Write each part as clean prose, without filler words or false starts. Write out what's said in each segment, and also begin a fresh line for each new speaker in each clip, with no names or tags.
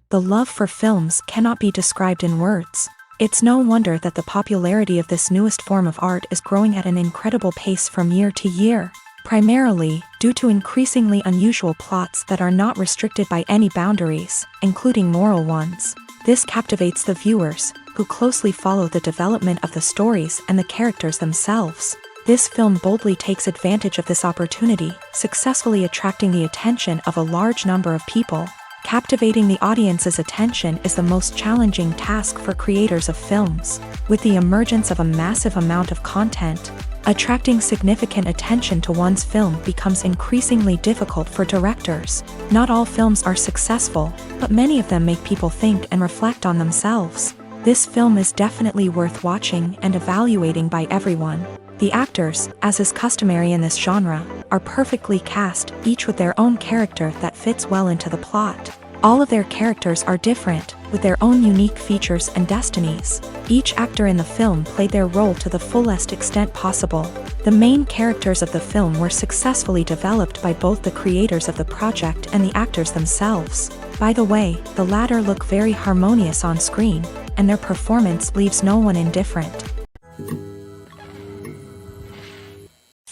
The love for films cannot be described in words. It's no wonder that the popularity of this newest form of art is growing at an incredible pace from year to year, primarily due to increasingly unusual plots that are not restricted by any boundaries, including moral ones. This captivates the viewers, who closely follow the development of the stories and the characters themselves. This film boldly takes advantage of this opportunity, successfully attracting the attention of a large number of people. Captivating the audience's attention is the most challenging task for creators of films. With the emergence of a massive amount of content, attracting significant attention to one's film becomes increasingly difficult for directors. Not all films are successful, but many of them make people think and reflect on themselves. This film is definitely worth watching and evaluating by everyone. The actors, as is customary in this genre, are perfectly cast, each with their own character that fits well into the plot. All of their characters are different, with their own unique features and destinies. Each actor in the film played their role to the fullest extent possible. The main characters of the film were successfully developed by both the creators of the project and the actors themselves. By the way, the latter look very harmonious on screen, and their performance leaves no one indifferent.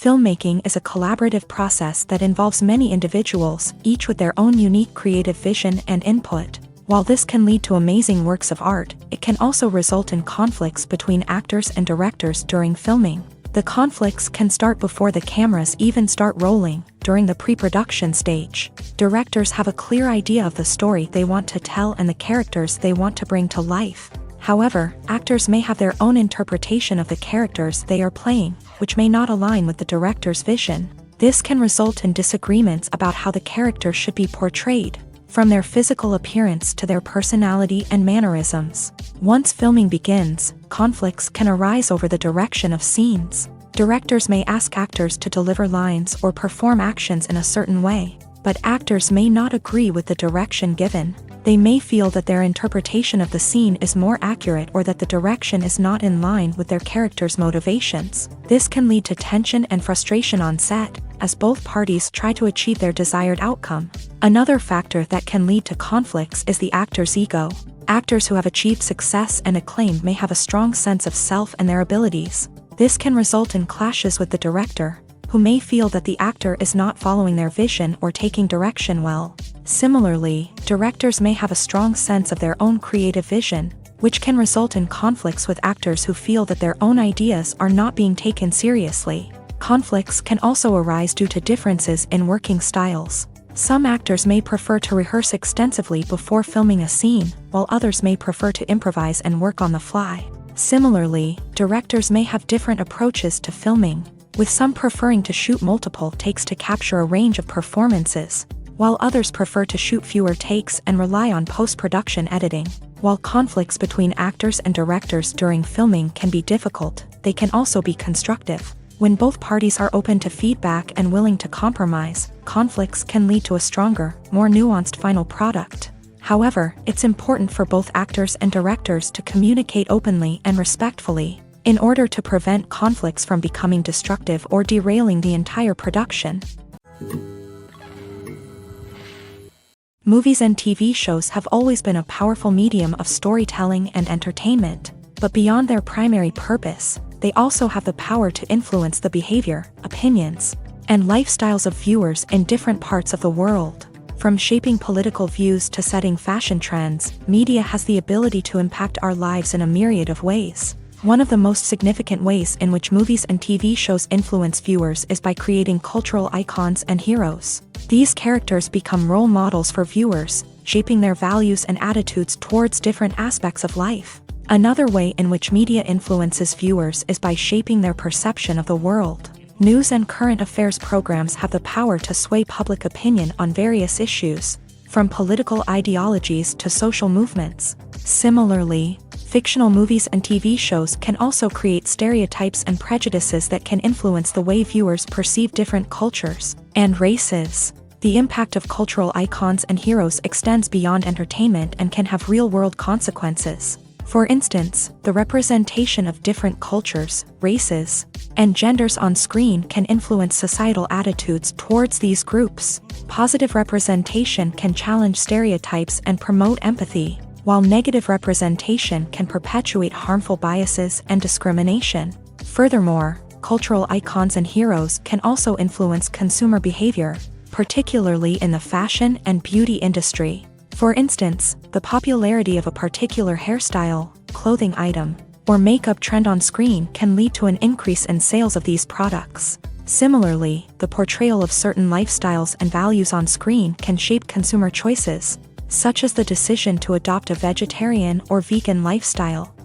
Filmmaking is a collaborative process that involves many individuals, each with their own unique creative vision and input. While this can lead to amazing works of art, it can also result in conflicts between actors and directors during filming. The conflicts can start before the cameras even start rolling, during the pre-production stage. Directors have a clear idea of the story they want to tell and the characters they want to bring to life. However, actors may have their own interpretation of the characters they are playing, which may not align with the director's vision. This can result in disagreements about how the character should be portrayed, from their physical appearance to their personality and mannerisms. Once filming begins, conflicts can arise over the direction of scenes. Directors may ask actors to deliver lines or perform actions in a certain way, but actors may not agree with the direction given. They may feel that their interpretation of the scene is more accurate or that the direction is not in line with their character's motivations. This can lead to tension and frustration on set, as both parties try to achieve their desired outcome. Another factor that can lead to conflicts is the actor's ego. Actors who have achieved success and acclaim may have a strong sense of self and their abilities. This can result in clashes with the director, who may feel that the actor is not following their vision or taking direction well. Similarly, directors may have a strong sense of their own creative vision, which can result in conflicts with actors who feel that their own ideas are not being taken seriously. Conflicts can also arise due to differences in working styles. Some actors may prefer to rehearse extensively before filming a scene, while others may prefer to improvise and work on the fly. Similarly, directors may have different approaches to filming, with some preferring to shoot multiple takes to capture a range of performances, while others prefer to shoot fewer takes and rely on post-production editing. While conflicts between actors and directors during filming can be difficult, they can also be constructive. When both parties are open to feedback and willing to compromise, conflicts can lead to a stronger, more nuanced final product. However, it's important for both actors and directors to communicate openly and respectfully, in order to prevent conflicts from becoming destructive or derailing the entire production. Movies and TV shows have always been a powerful medium of storytelling and entertainment, but beyond their primary purpose, they also have the power to influence the behavior, opinions, and lifestyles of viewers in different parts of the world. From shaping political views to setting fashion trends, media has the ability to impact our lives in a myriad of ways. One of the most significant ways in which movies and TV shows influence viewers is by creating cultural icons and heroes. These characters become role models for viewers, shaping their values and attitudes towards different aspects of life. Another way in which media influences viewers is by shaping their perception of the world. News and current affairs programs have the power to sway public opinion on various issues, from political ideologies to social movements. Similarly, fictional movies and TV shows can also create stereotypes and prejudices that can influence the way viewers perceive different cultures and races. The impact of cultural icons and heroes extends beyond entertainment and can have real-world consequences. For instance, the representation of different cultures, races, and genders on screen can influence societal attitudes towards these groups. Positive representation can challenge stereotypes and promote empathy, while negative representation can perpetuate harmful biases and discrimination. Furthermore, cultural icons and heroes can also influence consumer behavior, particularly in the fashion and beauty industry. For instance, the popularity of a particular hairstyle, clothing item, or makeup trend on screen can lead to an increase in sales of these products. Similarly, the portrayal of certain lifestyles and values on screen can shape consumer choices, such as the decision to adopt a vegetarian or vegan lifestyle.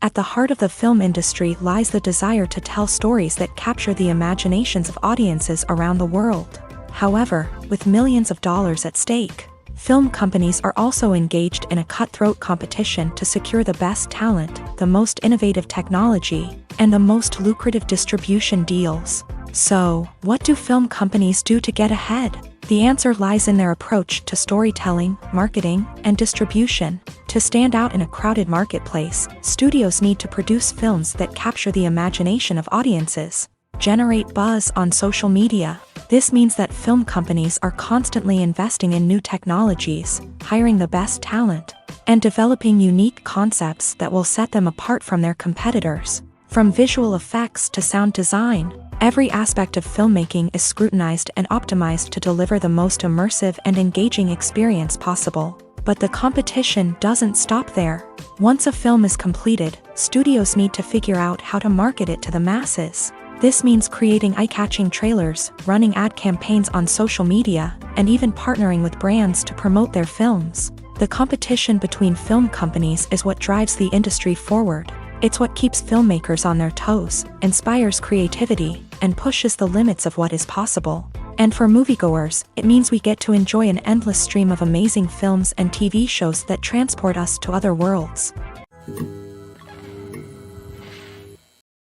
At the heart of the film industry lies the desire to tell stories that capture the imaginations of audiences around the world. However, with millions of dollars at stake, film companies are also engaged in a cutthroat competition to secure the best talent, the most innovative technology, and the most lucrative distribution deals. So, what do film companies do to get ahead? The answer lies in their approach to storytelling, marketing, and distribution. To stand out in a crowded marketplace, studios need to produce films that capture the imagination of audiences, generate buzz on social media. This means that film companies are constantly investing in new technologies, hiring the best talent, and developing unique concepts that will set them apart from their competitors. From visual effects to sound design, every aspect of filmmaking is scrutinized and optimized to deliver the most immersive and engaging experience possible. But the competition doesn't stop there. Once a film is completed, studios need to figure out how to market it to the masses. This means creating eye-catching trailers, running ad campaigns on social media, and even partnering with brands to promote their films. The competition between film companies is what drives the industry forward. It's what keeps filmmakers on their toes, inspires creativity, and pushes the limits of what is possible. And for moviegoers, it means we get to enjoy an endless stream of amazing films and TV shows that transport us to other worlds.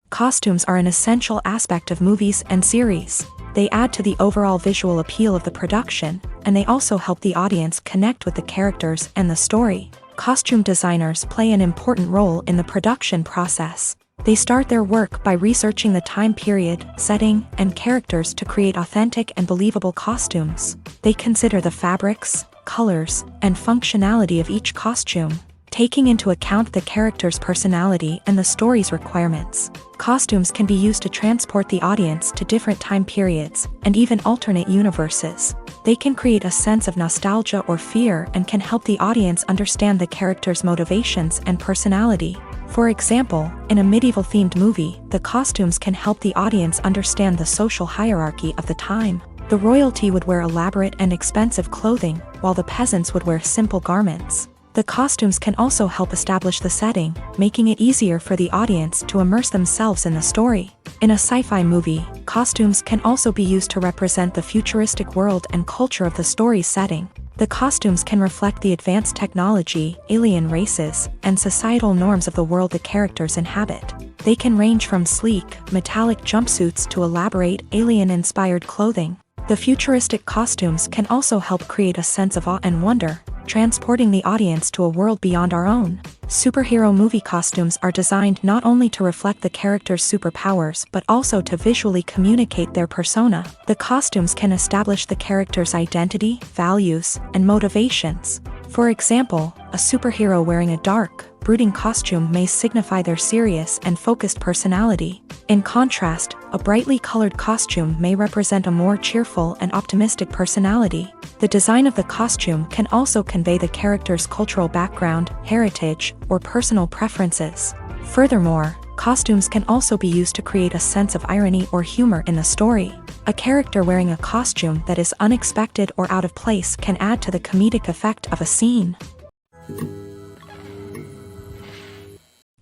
Costumes are an essential aspect of movies and series. They add to the overall visual appeal of the production, and they also help the audience connect with the characters and the story. Costume designers play an important role in the production process. They start their work by researching the time period, setting, and characters to create authentic and believable costumes. They consider the fabrics, colors, and functionality of each costume, taking into account the character's personality and the story's requirements. Costumes can be used to transport the audience to different time periods and even alternate universes. They can create a sense of nostalgia or fear and can help the audience understand the character's motivations and personality. For example, in a medieval-themed movie, the costumes can help the audience understand the social hierarchy of the time. The royalty would wear elaborate and expensive clothing, while the peasants would wear simple garments. The costumes can also help establish the setting, making it easier for the audience to immerse themselves in the story. In a sci-fi movie, costumes can also be used to represent the futuristic world and culture of the story's setting. The costumes can reflect the advanced technology, alien races, and societal norms of the world the characters inhabit. They can range from sleek, metallic jumpsuits to elaborate, alien-inspired clothing. The futuristic costumes can also help create a sense of awe and wonder, transporting the audience to a world beyond our own. Superhero movie costumes are designed not only to reflect the character's superpowers but also to visually communicate their persona. The costumes can establish the character's identity, values, and motivations. For example, a superhero wearing a dark, brooding costume may signify their serious and focused personality. In contrast, a brightly colored costume may represent a more cheerful and optimistic personality. The design of the costume can also convey the character's cultural background, heritage, or personal preferences. Furthermore, costumes can also be used to create a sense of irony or humor in the story. A character wearing a costume that is unexpected or out of place can add to the comedic effect of a scene.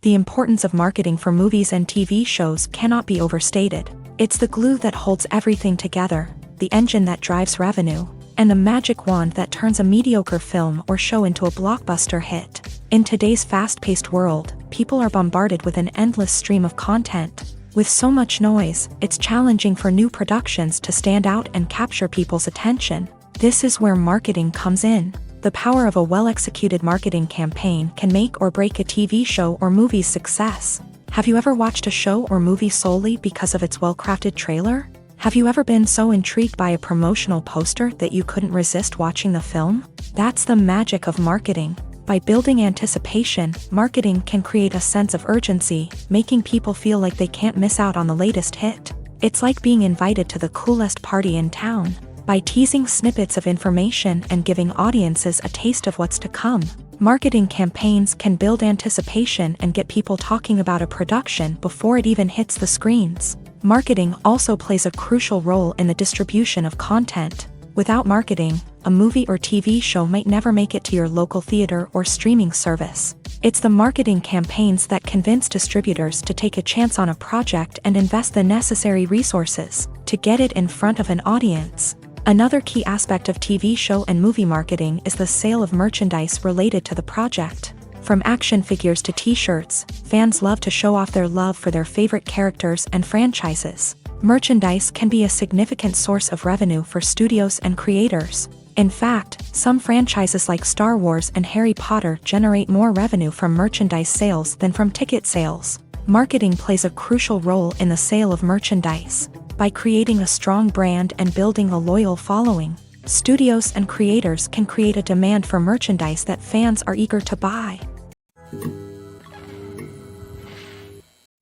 The importance of marketing for movies and TV shows cannot be overstated. It's the glue that holds everything together, the engine that drives revenue, and the magic wand that turns a mediocre film or show into a blockbuster hit. In today's fast-paced world, people are bombarded with an endless stream of content. With so much noise, it's challenging for new productions to stand out and capture people's attention. This is where marketing comes in. The The power of a well-executed marketing campaign can make or break a TV show or movie's success. Have you ever watched a show or movie solely because of its well-crafted trailer? Have you ever been so intrigued by a promotional poster that you couldn't resist watching the film? That's the magic of marketing. By building anticipation, marketing can create a sense of urgency, making people feel like they can't miss out on the latest hit. It's like being invited to the coolest party in town. By teasing snippets of information and giving audiences a taste of what's to come, marketing campaigns can build anticipation and get people talking about a production before it even hits the screens. Marketing also plays a crucial role in the distribution of content. Without marketing, a movie or TV show might never make it to your local theater or streaming service. It's the marketing campaigns that convince distributors to take a chance on a project and invest the necessary resources to get it in front of an audience. Another key aspect of TV show and movie marketing is the sale of merchandise related to the project. From action figures to t-shirts, fans love to show off their love for their favorite characters and franchises. Merchandise can be a significant source of revenue for studios and creators. In fact, some franchises like Star Wars and Harry Potter generate more revenue from merchandise sales than from ticket sales. Marketing plays a crucial role in the sale of merchandise. By creating a strong brand and building a loyal following, studios and creators can create a demand for merchandise that fans are eager to buy.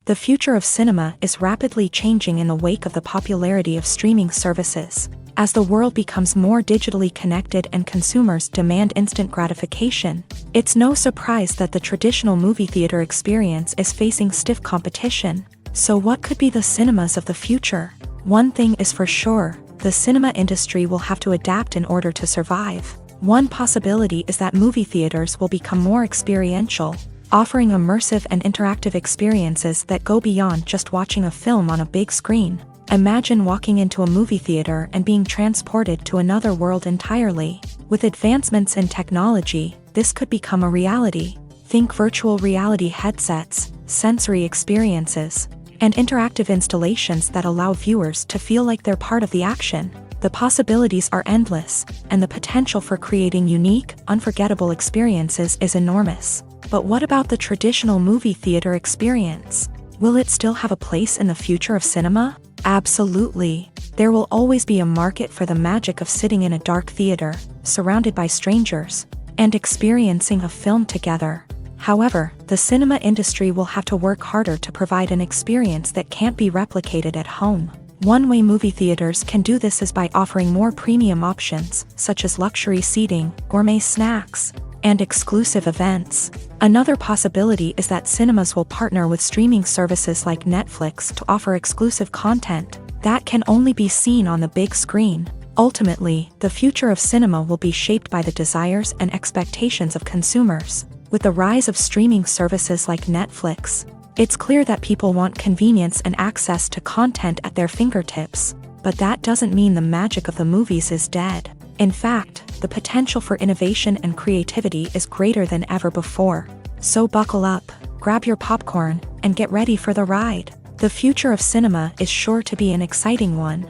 The future of cinema is rapidly changing in the wake of the popularity of streaming services. As the world becomes more digitally connected and consumers demand instant gratification, it's no surprise that the traditional movie theater experience is facing stiff competition. So what could be the cinemas of the future? One thing is for sure, the cinema industry will have to adapt in order to survive. One possibility is that movie theaters will become more experiential, offering immersive and interactive experiences that go beyond just watching a film on a big screen. Imagine walking into a movie theater and being transported to another world entirely. With advancements in technology, this could become a reality. Think virtual reality headsets, sensory experiences, and interactive installations that allow viewers to feel like they're part of the action. The possibilities are endless, and the potential for creating unique, unforgettable experiences is enormous. But what about the traditional movie theater experience? Will it still have a place in the future of cinema? Absolutely. There will always be a market for the magic of sitting in a dark theater, surrounded by strangers, and experiencing a film together. However, the cinema industry will have to work harder to provide an experience that can't be replicated at home. One way movie theaters can do this is by offering more premium options, such as luxury seating, gourmet snacks, and exclusive events. Another possibility is that cinemas will partner with streaming services like Netflix to offer exclusive content that can only be seen on the big screen. Ultimately, the future of cinema will be shaped by the desires and expectations of consumers. With the rise of streaming services like Netflix, it's clear that people want convenience and access to content at their fingertips. But that doesn't mean the magic of the movies is dead. In fact, the potential for innovation and creativity is greater than ever before. So buckle up, grab your popcorn, and get ready for the ride. The future of cinema is sure to be an exciting one.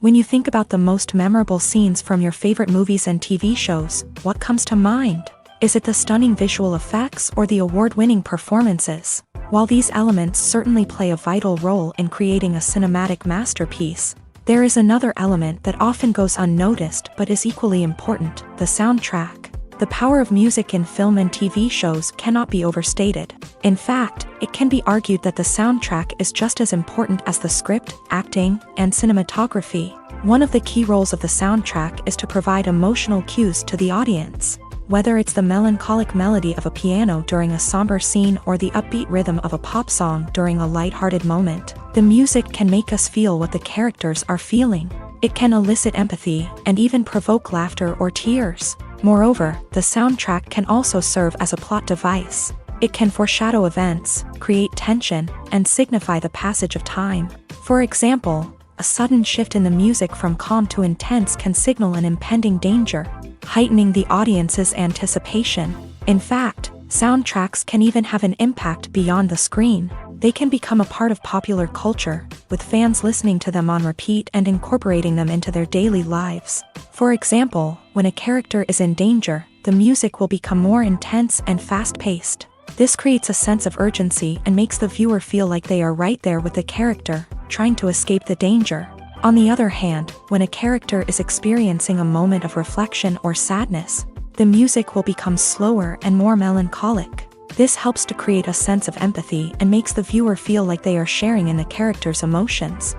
When you think about the most memorable scenes from your favorite movies and TV shows, what comes to mind? Is it the stunning visual effects or the award-winning performances? While these elements certainly play a vital role in creating a cinematic masterpiece, there is another element that often goes unnoticed but is equally important: the soundtrack. The power of music in film and TV shows cannot be overstated. In fact, it can be argued that the soundtrack is just as important as the script, acting, and cinematography. One of the key roles of the soundtrack is to provide emotional cues to the audience. Whether it's the melancholic melody of a piano during a somber scene or the upbeat rhythm of a pop song during a lighthearted moment, the music can make us feel what the characters are feeling. It can elicit empathy and even provoke laughter or tears. Moreover, the soundtrack can also serve as a plot device. It can foreshadow events, create tension, and signify the passage of time. For example, a sudden shift in the music from calm to intense can signal an impending danger, heightening the audience's anticipation. In fact, soundtracks can even have an impact beyond the screen. They can become a part of popular culture, with fans listening to them on repeat and incorporating them into their daily lives. For example, when a character is in danger, the music will become more intense and fast-paced. This creates a sense of urgency and makes the viewer feel like they are right there with the character, trying to escape the danger. On the other hand, when a character is experiencing a moment of reflection or sadness, the music will become slower and more melancholic. This helps to create a sense of empathy and makes the viewer feel like they are sharing in the character's emotions.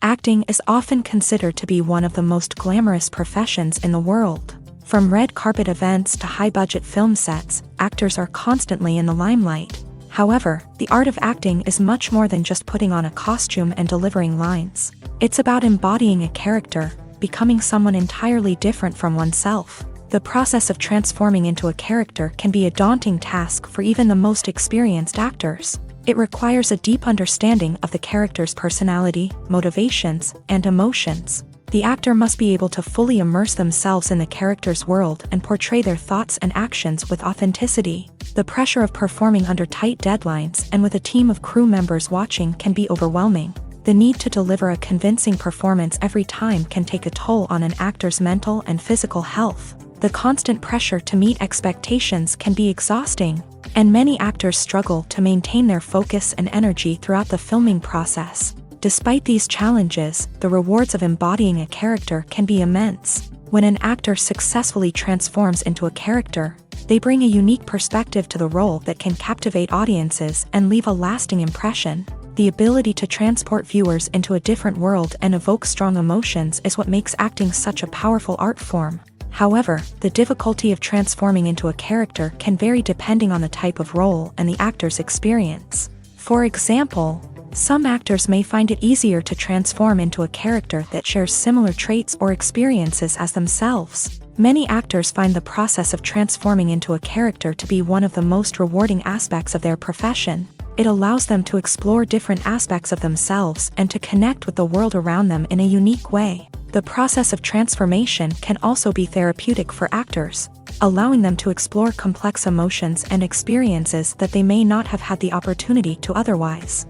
Acting is often considered to be one of the most glamorous professions in the world. From red carpet events to high-budget film sets, actors are constantly in the limelight. However, the art of acting is much more than just putting on a costume and delivering lines. It's about embodying a character, becoming someone entirely different from oneself. The process of transforming into a character can be a daunting task for even the most experienced actors. It requires a deep understanding of the character's personality, motivations, and emotions. The actor must be able to fully immerse themselves in the character's world and portray their thoughts and actions with authenticity. The pressure of performing under tight deadlines and with a team of crew members watching can be overwhelming. The need to deliver a convincing performance every time can take a toll on an actor's mental and physical health. The constant pressure to meet expectations can be exhausting, and many actors struggle to maintain their focus and energy throughout the filming process. Despite these challenges, the rewards of embodying a character can be immense. When an actor successfully transforms into a character, they bring a unique perspective to the role that can captivate audiences and leave a lasting impression. The ability to transport viewers into a different world and evoke strong emotions is what makes acting such a powerful art form. However, the difficulty of transforming into a character can vary depending on the type of role and the actor's experience. For example, some actors may find it easier to transform into a character that shares similar traits or experiences as themselves. Many actors find the process of transforming into a character to be one of the most rewarding aspects of their profession. It allows them to explore different aspects of themselves and to connect with the world around them in a unique way. The process of transformation can also be therapeutic for actors, allowing them to explore complex emotions and experiences that they may not have had the opportunity to otherwise.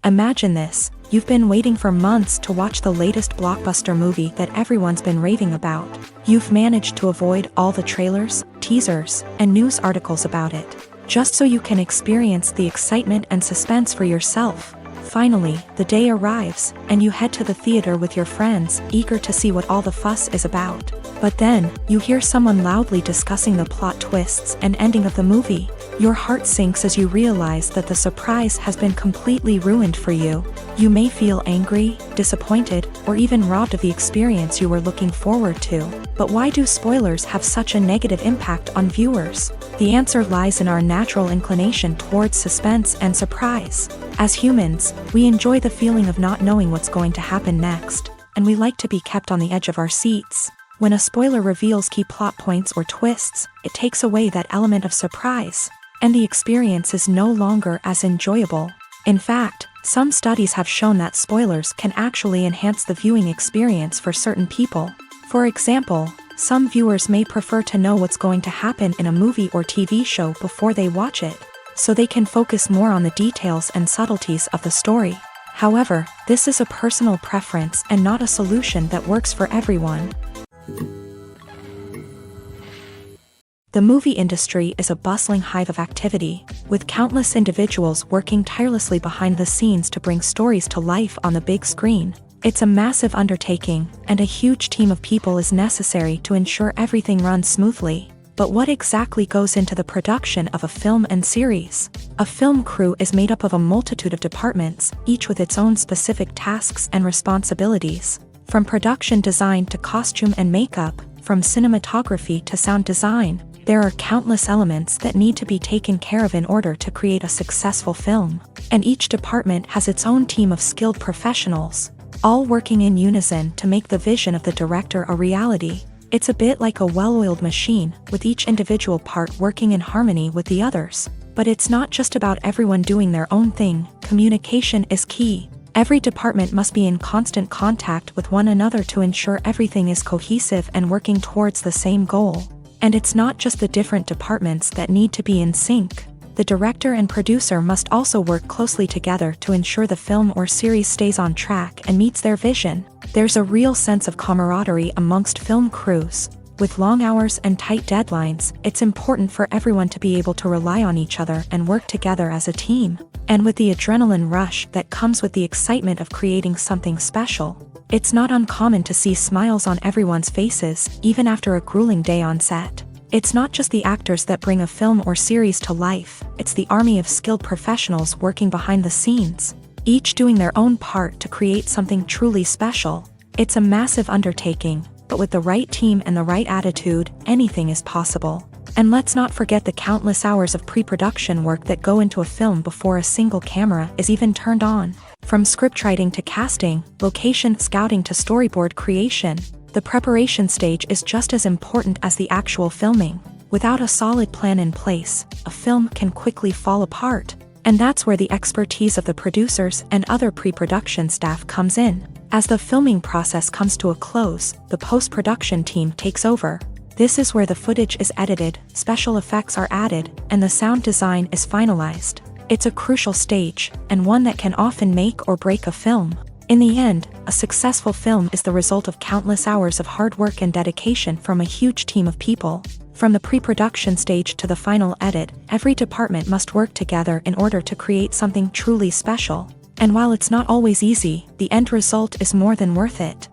Imagine this: you've been waiting for months to watch the latest blockbuster movie that everyone's been raving about. You've managed to avoid all the trailers, teasers, and news articles about it, just so you can experience the excitement and suspense for yourself. Finally, the day arrives, and you head to the theater with your friends, eager to see what all the fuss is about. But then, you hear someone loudly discussing the plot twists and ending of the movie. Your heart sinks as you realize that the surprise has been completely ruined for you. You may feel angry, disappointed, or even robbed of the experience you were looking forward to. But why do spoilers have such a negative impact on viewers? The answer lies in our natural inclination towards suspense and surprise. As humans, we enjoy the feeling of not knowing what's going to happen next, and we like to be kept on the edge of our seats. When a spoiler reveals key plot points or twists, it takes away that element of surprise, and the experience is no longer as enjoyable. In fact, some studies have shown that spoilers can actually enhance the viewing experience for certain people. For example, some viewers may prefer to know what's going to happen in a movie or TV show before they watch it, so they can focus more on the details and subtleties of the story. However, this is a personal preference and not a solution that works for everyone. The movie industry is a bustling hive of activity, with countless individuals working tirelessly behind the scenes to bring stories to life on the big screen. It's a massive undertaking, and a huge team of people is necessary to ensure everything runs smoothly. But what exactly goes into the production of a film and series? A film crew is made up of a multitude of departments, each with its own specific tasks and responsibilities. From production design to costume and makeup, from cinematography to sound design, there are countless elements that need to be taken care of in order to create a successful film. And each department has its own team of skilled professionals, all working in unison to make the vision of the director a reality. It's a bit like a well-oiled machine, with each individual part working in harmony with the others. But it's not just about everyone doing their own thing. Communication is key. Every department must be in constant contact with one another to ensure everything is cohesive and working towards the same goal. And it's not just the different departments that need to be in sync. The director and producer must also work closely together to ensure the film or series stays on track and meets their vision. There's a real sense of camaraderie amongst film crews. With long hours and tight deadlines, it's important for everyone to be able to rely on each other and work together as a team. And with the adrenaline rush that comes with the excitement of creating something special, it's not uncommon to see smiles on everyone's faces, even after a grueling day on set. It's not just the actors that bring a film or series to life, it's the army of skilled professionals working behind the scenes, each doing their own part to create something truly special. It's a massive undertaking, but with the right team and the right attitude, anything is possible. And let's not forget the countless hours of pre-production work that go into a film before a single camera is even turned on. From scriptwriting to casting, location scouting to storyboard creation, the preparation stage is just as important as the actual filming. Without a solid plan in place, a film can quickly fall apart. And that's where the expertise of the producers and other pre-production staff comes in. As the filming process comes to a close, the post-production team takes over. This is where the footage is edited, special effects are added, and the sound design is finalized. It's a crucial stage, and one that can often make or break a film. In the end, a successful film is the result of countless hours of hard work and dedication from a huge team of people. From the pre-production stage to the final edit, every department must work together in order to create something truly special. And while it's not always easy, the end result is more than worth it.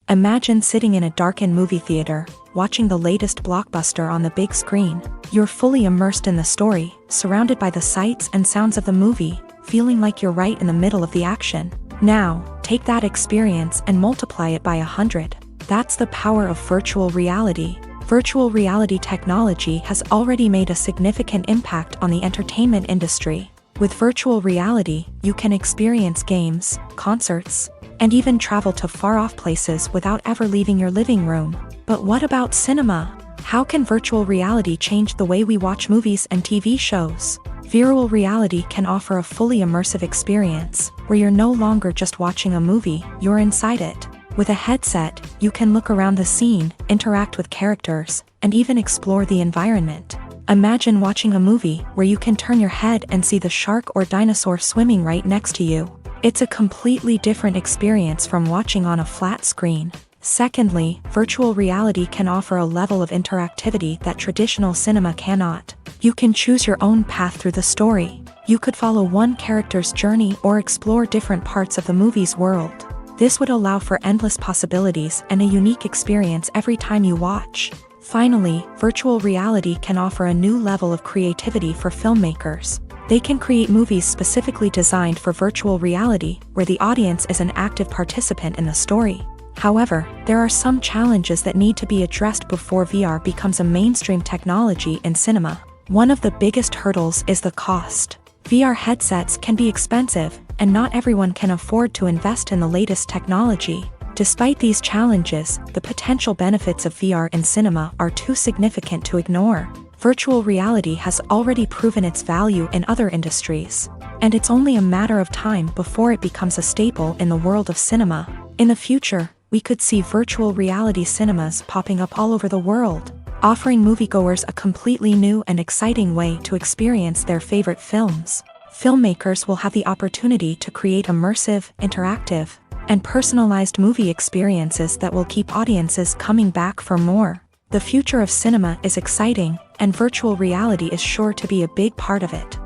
Imagine sitting in a darkened movie theater, watching the latest blockbuster on the big screen. You're fully immersed in the story, surrounded by the sights and sounds of the movie, feeling like you're right in the middle of the action. Now, take that experience and multiply it by 100. That's the power of virtual reality. Virtual reality technology has already made a significant impact on the entertainment industry. With virtual reality, you can experience games, concerts, and even travel to far-off places without ever leaving your living room. But what about cinema? How can virtual reality change the way we watch movies and TV shows? Virtual reality can offer a fully immersive experience, where you're no longer just watching a movie, you're inside it. With a headset, you can look around the scene, interact with characters, and even explore the environment. Imagine watching a movie where you can turn your head and see the shark or dinosaur swimming right next to you. It's a completely different experience from watching on a flat screen. Secondly, virtual reality can offer a level of interactivity that traditional cinema cannot. You can choose your own path through the story. You could follow one character's journey or explore different parts of the movie's world. This would allow for endless possibilities and a unique experience every time you watch. Finally, virtual reality can offer a new level of creativity for filmmakers. They can create movies specifically designed for virtual reality, where the audience is an active participant in the story. However, there are some challenges that need to be addressed before VR becomes a mainstream technology in cinema. One of the biggest hurdles is the cost. VR headsets can be expensive, and not everyone can afford to invest in the latest technology. Despite these challenges, the potential benefits of VR in cinema are too significant to ignore. Virtual reality has already proven its value in other industries, and it's only a matter of time before it becomes a staple in the world of cinema. In the future, we could see virtual reality cinemas popping up all over the world, offering moviegoers a completely new and exciting way to experience their favorite films. Filmmakers will have the opportunity to create immersive, interactive, and personalized movie experiences that will keep audiences coming back for more. The future of cinema is exciting, and virtual reality is sure to be a big part of it.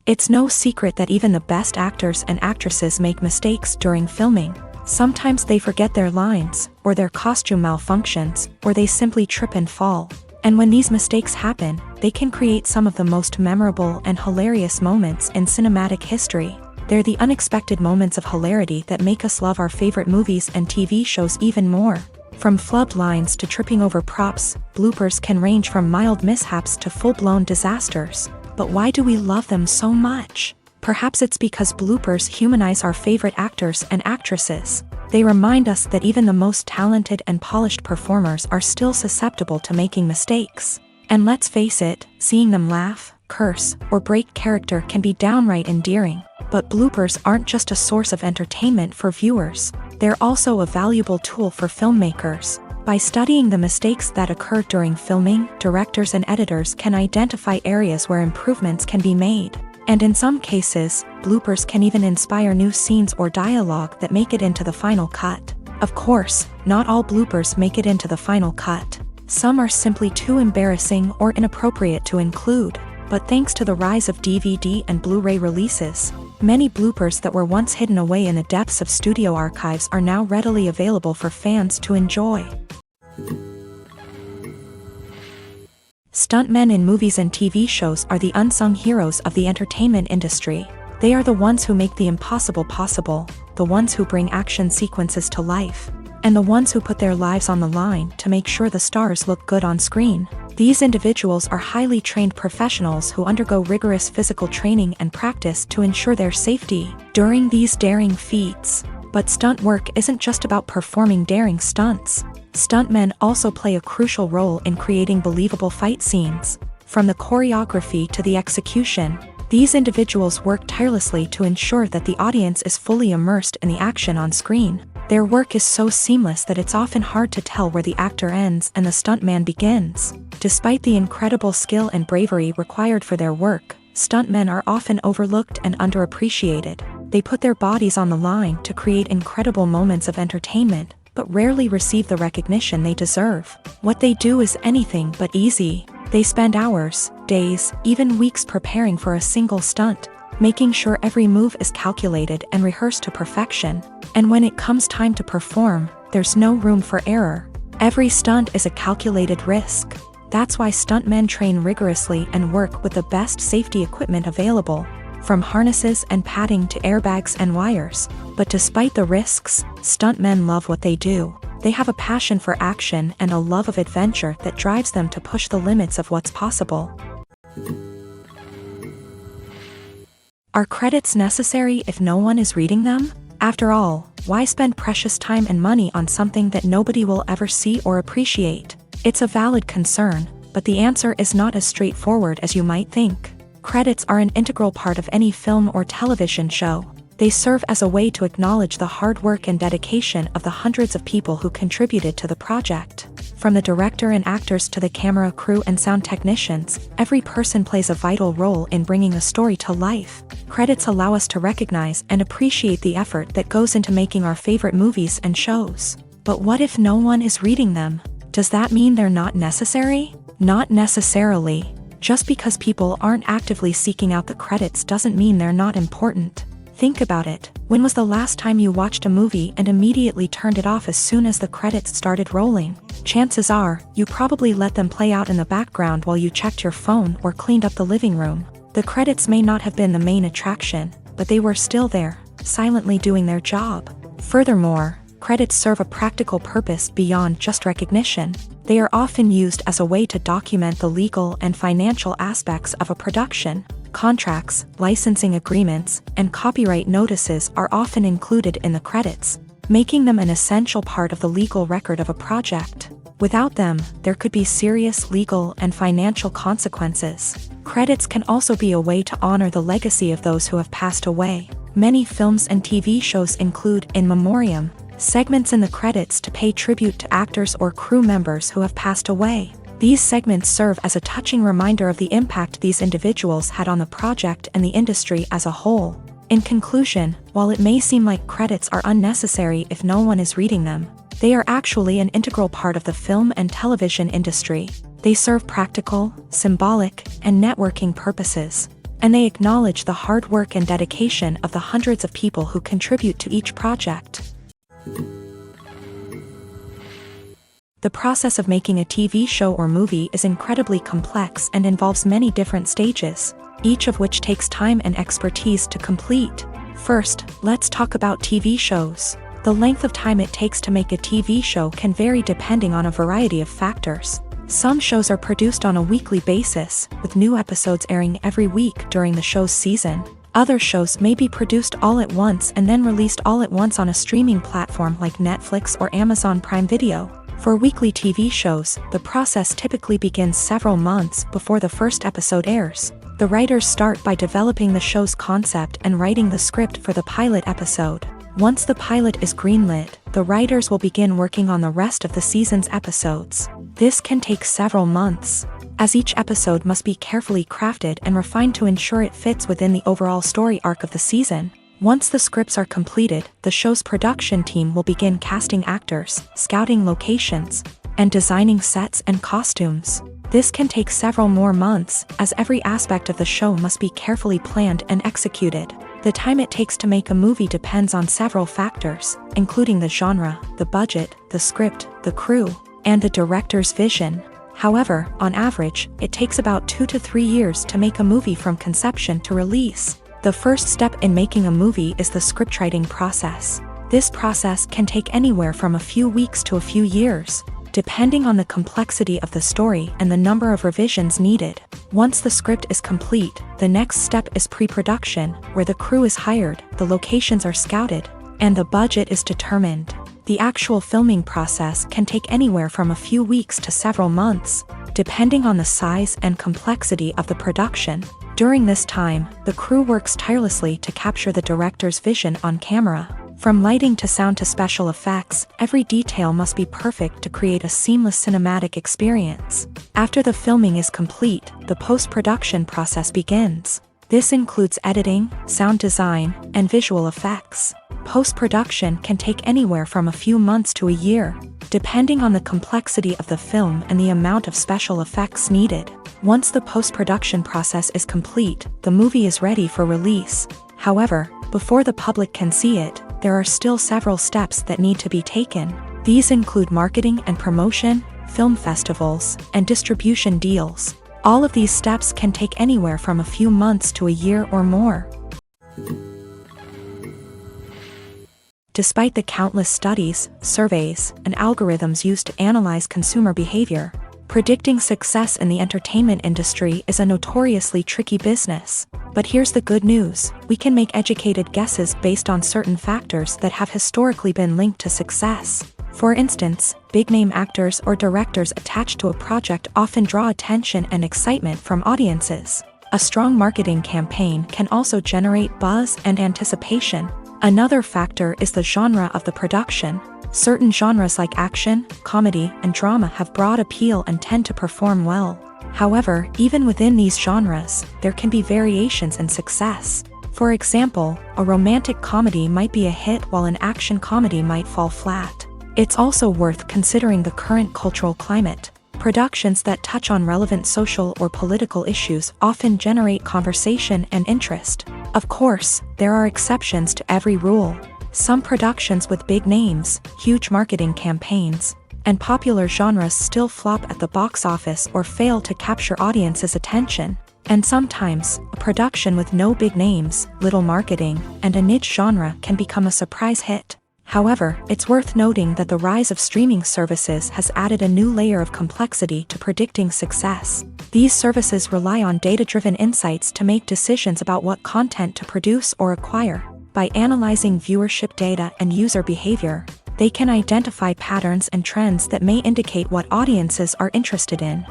It's no secret that even the best actors and actresses make mistakes during filming. Sometimes they forget their lines, or their costume malfunctions, or they simply trip and fall. And when these mistakes happen, they can create some of the most memorable and hilarious moments in cinematic history. They're the unexpected moments of hilarity that make us love our favorite movies and TV shows even more. From flubbed lines to tripping over props, bloopers can range from mild mishaps to full-blown disasters. But why do we love them so much? Perhaps it's because bloopers humanize our favorite actors and actresses. They remind us that even the most talented and polished performers are still susceptible to making mistakes. And let's face it, seeing them laugh, curse, or break character can be downright endearing. But bloopers aren't just a source of entertainment for viewers. They're also a valuable tool for filmmakers. By studying the mistakes that occur during filming, directors and editors can identify areas where improvements can be made. And in some cases, bloopers can even inspire new scenes or dialogue that make it into the final cut. Of course, not all bloopers make it into the final cut. Some are simply too embarrassing or inappropriate to include. But thanks to the rise of DVD and Blu-ray releases, many bloopers that were once hidden away in the depths of studio archives are now readily available for fans to enjoy. Stuntmen in movies and TV shows are the unsung heroes of the entertainment industry. They are the ones who make the impossible possible, the ones who bring action sequences to life, and the ones who put their lives on the line to make sure the stars look good on screen. These individuals are highly trained professionals who undergo rigorous physical training and practice to ensure their safety during these daring feats. But stunt work isn't just about performing daring stunts. Stuntmen also play a crucial role in creating believable fight scenes. From the choreography to the execution, these individuals work tirelessly to ensure that the audience is fully immersed in the action on screen. Their work is so seamless that it's often hard to tell where the actor ends and the stuntman begins. Despite the incredible skill and bravery required for their work, stuntmen are often overlooked and underappreciated. They put their bodies on the line to create incredible moments of entertainment, but rarely receive the recognition they deserve. What they do is anything but easy. They spend hours, days, even weeks preparing for a single stunt, making sure every move is calculated and rehearsed to perfection. And when it comes time to perform, there's no room for error. Every stunt is a calculated risk. That's why stuntmen train rigorously and work with the best safety equipment available, from harnesses and padding to airbags and wires. But despite the risks, stuntmen love what they do. They have a passion for action and a love of adventure that drives them to push the limits of what's possible. Are credits necessary if no one is reading them? After all, why spend precious time and money on something that nobody will ever see or appreciate? It's a valid concern, but the answer is not as straightforward as you might think. Credits are an integral part of any film or television show. They serve as a way to acknowledge the hard work and dedication of the hundreds of people who contributed to the project. From the director and actors to the camera crew and sound technicians, every person plays a vital role in bringing a story to life. Credits allow us to recognize and appreciate the effort that goes into making our favorite movies and shows. But what if no one is reading them? Does that mean they're not necessary? Not necessarily. Just because people aren't actively seeking out the credits doesn't mean they're not important. Think about it. When was the last time you watched a movie and immediately turned it off as soon as the credits started rolling? Chances are, you probably let them play out in the background while you checked your phone or cleaned up the living room. The credits may not have been the main attraction, but they were still there, silently doing their job. Furthermore, credits serve a practical purpose beyond just recognition. They are often used as a way to document the legal and financial aspects of a production. Contracts, licensing agreements, and copyright notices are often included in the credits, making them an essential part of the legal record of a project. Without them, there could be serious legal and financial consequences. Credits can also be a way to honor the legacy of those who have passed away. Many films and TV shows include in memoriam segments in the credits to pay tribute to actors or crew members who have passed away. These segments serve as a touching reminder of the impact these individuals had on the project and the industry as a whole. In conclusion, while it may seem like credits are unnecessary if no one is reading them, they are actually an integral part of the film and television industry. They serve practical, symbolic, and networking purposes, and they acknowledge the hard work and dedication of the hundreds of people who contribute to each project. The process of making a TV show or movie is incredibly complex and involves many different stages, each of which takes time and expertise to complete. First, let's talk about TV shows. The length of time it takes to make a TV show can vary depending on a variety of factors. Some shows are produced on a weekly basis, with new episodes airing every week during the show's season. Other shows may be produced all at once and then released all at once on a streaming platform like Netflix or Amazon Prime Video. For weekly TV shows, the process typically begins several months before the first episode airs. The writers start by developing the show's concept and writing the script for the pilot episode. Once the pilot is greenlit, the writers will begin working on the rest of the season's episodes. This can take several months, as each episode must be carefully crafted and refined to ensure it fits within the overall story arc of the season. Once the scripts are completed, the show's production team will begin casting actors, scouting locations, and designing sets and costumes. This can take several more months, as every aspect of the show must be carefully planned and executed. The time it takes to make a movie depends on several factors, including the genre, the budget, the script, the crew, and the director's vision. However, on average, it takes about 2 to 3 years to make a movie from conception to release. The first step in making a movie is the scriptwriting process. This process can take anywhere from a few weeks to a few years, depending on the complexity of the story and the number of revisions needed. Once the script is complete, the next step is pre-production, where the crew is hired, the locations are scouted, and the budget is determined. The actual filming process can take anywhere from a few weeks to several months, depending on the size and complexity of the production. During this time, the crew works tirelessly to capture the director's vision on camera. From lighting to sound to special effects, every detail must be perfect to create a seamless cinematic experience. After the filming is complete, the post-production process begins. This includes editing, sound design, and visual effects. Post-production can take anywhere from a few months to a year, depending on the complexity of the film and the amount of special effects needed. Once the post-production process is complete, the movie is ready for release. However, before the public can see it, there are still several steps that need to be taken. These include marketing and promotion, film festivals, and distribution deals. All of these steps can take anywhere from a few months to a year or more. Despite the countless studies, surveys, and algorithms used to analyze consumer behavior, predicting success in the entertainment industry is a notoriously tricky business. But here's the good news: we can make educated guesses based on certain factors that have historically been linked to success. For instance, big-name actors or directors attached to a project often draw attention and excitement from audiences. A strong marketing campaign can also generate buzz and anticipation. Another factor is the genre of the production. Certain genres like action, comedy, and drama have broad appeal and tend to perform well. However, even within these genres, there can be variations in success. For example, a romantic comedy might be a hit while an action comedy might fall flat. It's also worth considering the current cultural climate. Productions that touch on relevant social or political issues often generate conversation and interest. Of course, there are exceptions to every rule. Some productions with big names, huge marketing campaigns, and popular genres still flop at the box office or fail to capture audiences' attention. And sometimes, a production with no big names, little marketing, and a niche genre can become a surprise hit. However, it's worth noting that the rise of streaming services has added a new layer of complexity to predicting success. These services rely on data-driven insights to make decisions about what content to produce or acquire. By analyzing viewership data and user behavior, they can identify patterns and trends that may indicate what audiences are interested in.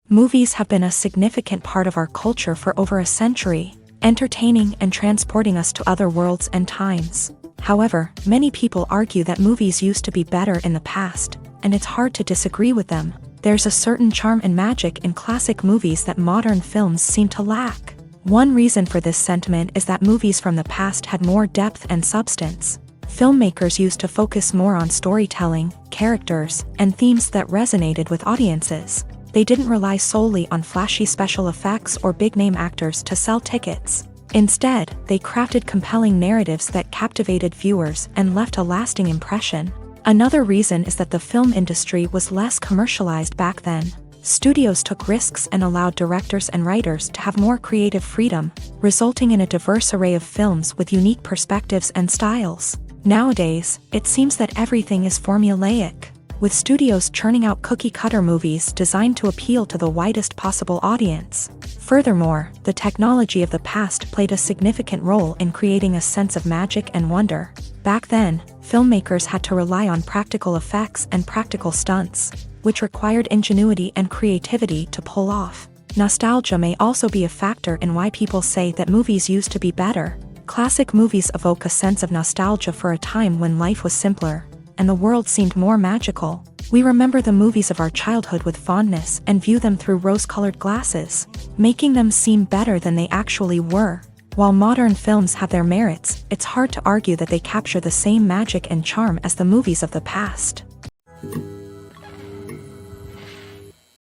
Movies have been a significant part of our culture for over a century, entertaining and transporting us to other worlds and times. However, many people argue that movies used to be better in the past, and it's hard to disagree with them. There's a certain charm and magic in classic movies that modern films seem to lack. One reason for this sentiment is that movies from the past had more depth and substance. Filmmakers used to focus more on storytelling, characters, and themes that resonated with audiences. They didn't rely solely on flashy special effects or big-name actors to sell tickets. Instead, they crafted compelling narratives that captivated viewers and left a lasting impression. Another reason is that the film industry was less commercialized back then. Studios took risks and allowed directors and writers to have more creative freedom, resulting in a diverse array of films with unique perspectives and styles. Nowadays, it seems that everything is formulaic, with studios churning out cookie-cutter movies designed to appeal to the widest possible audience. Furthermore, the technology of the past played a significant role in creating a sense of magic and wonder. Back then, filmmakers had to rely on practical effects and practical stunts, which required ingenuity and creativity to pull off. Nostalgia may also be a factor in why people say that movies used to be better. Classic movies evoke a sense of nostalgia for a time when life was simpler, and the world seemed more magical. We remember the movies of our childhood with fondness and view them through rose-colored glasses, making them seem better than they actually were. While modern films have their merits, it's hard to argue that they capture the same magic and charm as the movies of the past.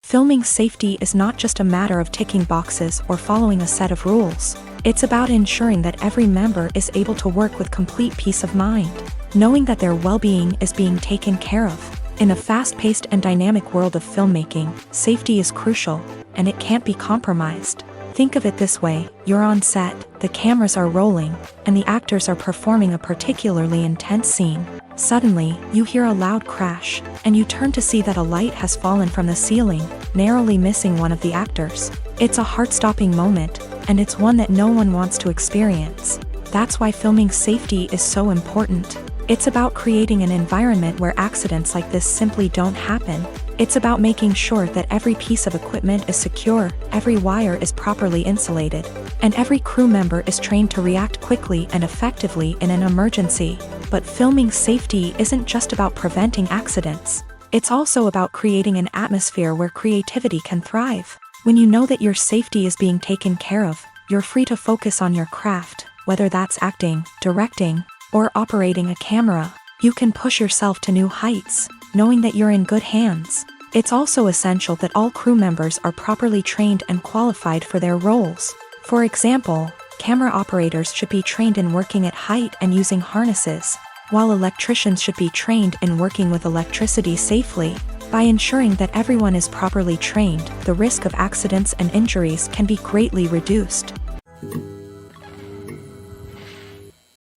Filming safety is not just a matter of ticking boxes or following a set of rules. It's about ensuring that every member is able to work with complete peace of mind, knowing that their well-being is being taken care of. In a fast-paced and dynamic world of filmmaking, safety is crucial, and it can't be compromised. Think of it this way: you're on set, the cameras are rolling, and the actors are performing a particularly intense scene. Suddenly, you hear a loud crash, and you turn to see that a light has fallen from the ceiling, narrowly missing one of the actors. It's a heart-stopping moment, and it's one that no one wants to experience. That's why filming safety is so important. It's about creating an environment where accidents like this simply don't happen. It's about making sure that every piece of equipment is secure, every wire is properly insulated, and every crew member is trained to react quickly and effectively in an emergency. But filming safety isn't just about preventing accidents. It's also about creating an atmosphere where creativity can thrive. When you know that your safety is being taken care of, you're free to focus on your craft, whether that's acting, directing, or operating a camera. You can push yourself to new heights, knowing that you're in good hands. It's also essential that all crew members are properly trained and qualified for their roles. For example, camera operators should be trained in working at height and using harnesses, while electricians should be trained in working with electricity safely. By ensuring that everyone is properly trained, the risk of accidents and injuries can be greatly reduced.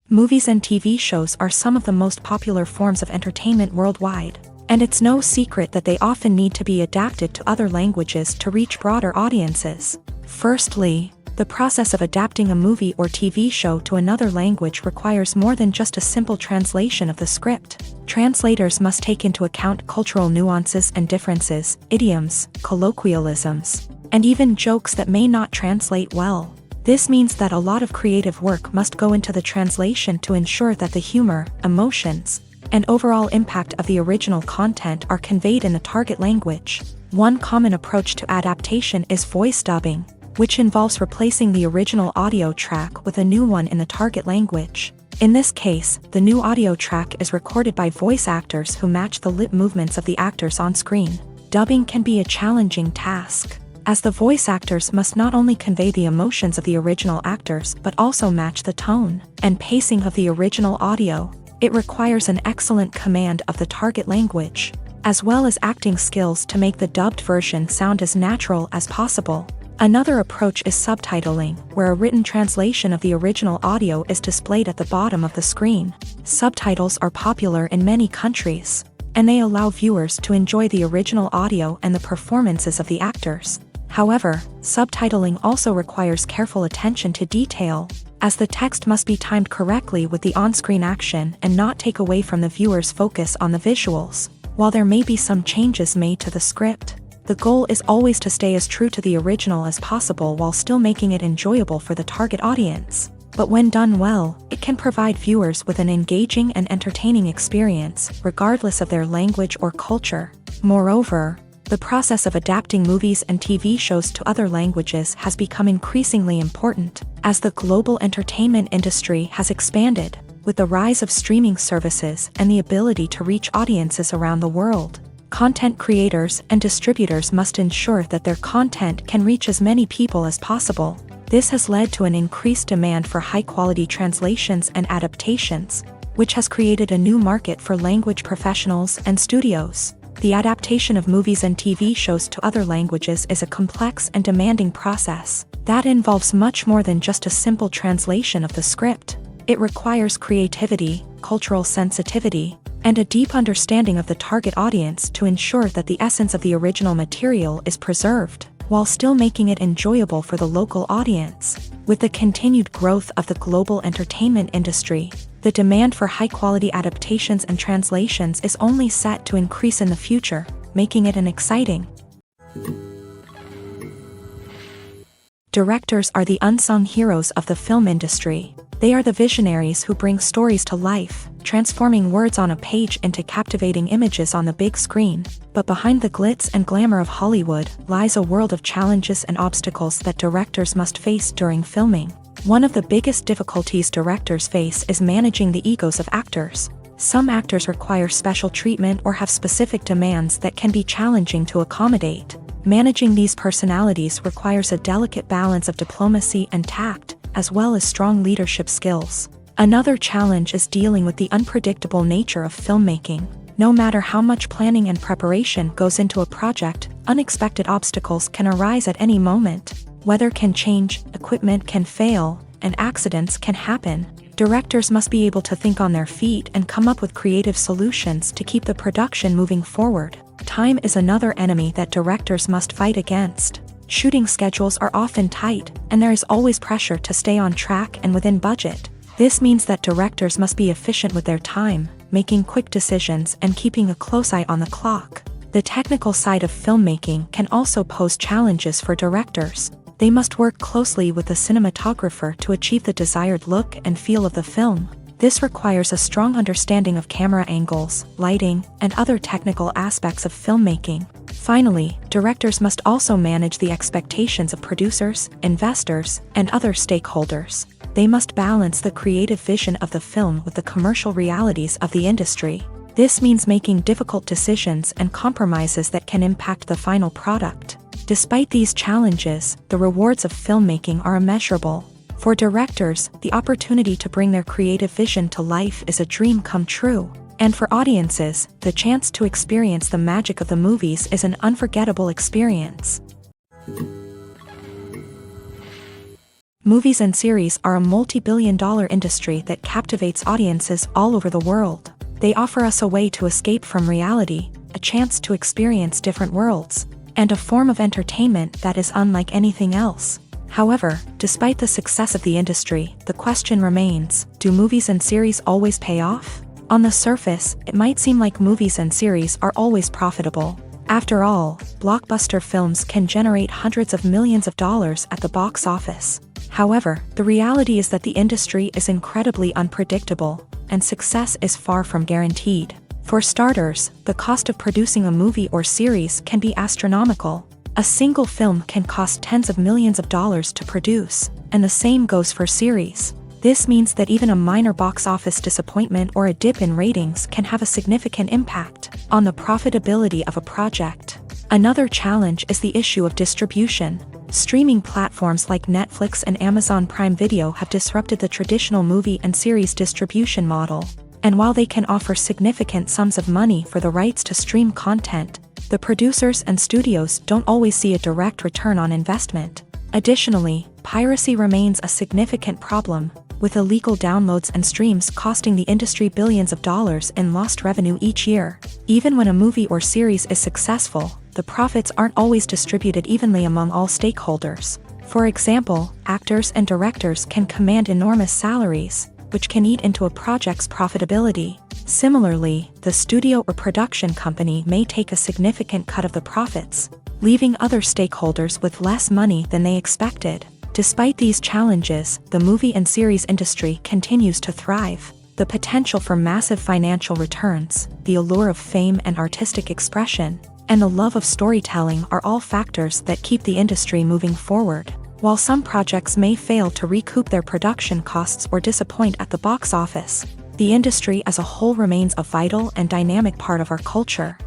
Movies and TV shows are some of the most popular forms of entertainment worldwide, and it's no secret that they often need to be adapted to other languages to reach broader audiences. Firstly, the process of adapting a movie or TV show to another language requires more than just a simple translation of the script. Translators must take into account cultural nuances and differences, idioms, colloquialisms, and even jokes that may not translate well. This means that a lot of creative work must go into the translation to ensure that the humor, emotions, and overall impact of the original content are conveyed in the target language. One common approach to adaptation is voice dubbing, which involves replacing the original audio track with a new one in the target language. In this case, the new audio track is recorded by voice actors who match the lip movements of the actors on screen. Dubbing can be a challenging task, as the voice actors must not only convey the emotions of the original actors but also match the tone and pacing of the original audio. It requires an excellent command of the target language, as well as acting skills to make the dubbed version sound as natural as possible. Another approach is subtitling, where a written translation of the original audio is displayed at the bottom of the screen. Subtitles are popular in many countries, and they allow viewers to enjoy the original audio and the performances of the actors. However, subtitling also requires careful attention to detail, as the text must be timed correctly with the on-screen action and not take away from the viewer's focus on the visuals. While there may be some changes made to the script, the goal is always to stay as true to the original as possible while still making it enjoyable for the target audience. But when done well, it can provide viewers with an engaging and entertaining experience, regardless of their language or culture. Moreover, the process of adapting movies and TV shows to other languages has become increasingly important, as the global entertainment industry has expanded, with the rise of streaming services and the ability to reach audiences around the world. Content creators and distributors must ensure that their content can reach as many people as possible. This has led to an increased demand for high-quality translations and adaptations, which has created a new market for language professionals and studios. The adaptation of movies and TV shows to other languages is a complex and demanding process that involves much more than just a simple translation of the script. It requires creativity, cultural sensitivity, and a deep understanding of the target audience to ensure that the essence of the original material is preserved, while still making it enjoyable for the local audience. With the continued growth of the global entertainment industry, the demand for high-quality adaptations and translations is only set to increase in the future, making it an exciting Directors are the unsung heroes of the film industry. They are the visionaries who bring stories to life, transforming words on a page into captivating images on the big screen. But behind the glitz and glamour of Hollywood lies a world of challenges and obstacles that directors must face during filming. One of the biggest difficulties directors face is managing the egos of actors. Some actors require special treatment or have specific demands that can be challenging to accommodate. Managing these personalities requires a delicate balance of diplomacy and tact, as well as strong leadership skills. Another challenge is dealing with the unpredictable nature of filmmaking. No matter how much planning and preparation goes into a project, unexpected obstacles can arise at any moment. Weather can change, equipment can fail, and accidents can happen. Directors must be able to think on their feet and come up with creative solutions to keep the production moving forward. Time is another enemy that directors must fight against. Shooting schedules are often tight, and there is always pressure to stay on track and within budget. This means that directors must be efficient with their time, making quick decisions and keeping a close eye on the clock. The technical side of filmmaking can also pose challenges for directors. They must work closely with the cinematographer to achieve the desired look and feel of the film. This requires a strong understanding of camera angles, lighting, and other technical aspects of filmmaking. Finally, directors must also manage the expectations of producers, investors, and other stakeholders. They must balance the creative vision of the film with the commercial realities of the industry. This means making difficult decisions and compromises that can impact the final product. Despite these challenges, the rewards of filmmaking are immeasurable. For directors, the opportunity to bring their creative vision to life is a dream come true. And for audiences, the chance to experience the magic of the movies is an unforgettable experience. Movies and series are a multi-billion-dollar industry that captivates audiences all over the world. They offer us a way to escape from reality, a chance to experience different worlds, and a form of entertainment that is unlike anything else. However, despite the success of the industry, the question remains, do movies and series always pay off? On the surface, it might seem like movies and series are always profitable. After all, blockbuster films can generate hundreds of millions of dollars at the box office. However, the reality is that the industry is incredibly unpredictable, and success is far from guaranteed. For starters, the cost of producing a movie or series can be astronomical. A single film can cost tens of millions of dollars to produce, and the same goes for series. This means that even a minor box office disappointment or a dip in ratings can have a significant impact on the profitability of a project. Another challenge is the issue of distribution. Streaming platforms like Netflix and Amazon Prime Video have disrupted the traditional movie and series distribution model. And while they can offer significant sums of money for the rights to stream content, the producers and studios don't always see a direct return on investment. Additionally, piracy remains a significant problem, with illegal downloads and streams costing the industry billions of dollars in lost revenue each year. Even when a movie or series is successful, the profits aren't always distributed evenly among all stakeholders. For example, actors and directors can command enormous salaries, which can eat into a project's profitability. Similarly, the studio or production company may take a significant cut of the profits, leaving other stakeholders with less money than they expected. Despite these challenges, the movie and series industry continues to thrive. The potential for massive financial returns, the allure of fame and artistic expression, and the love of storytelling are all factors that keep the industry moving forward. While some projects may fail to recoup their production costs or disappoint at the box office, the industry as a whole remains a vital and dynamic part of our culture.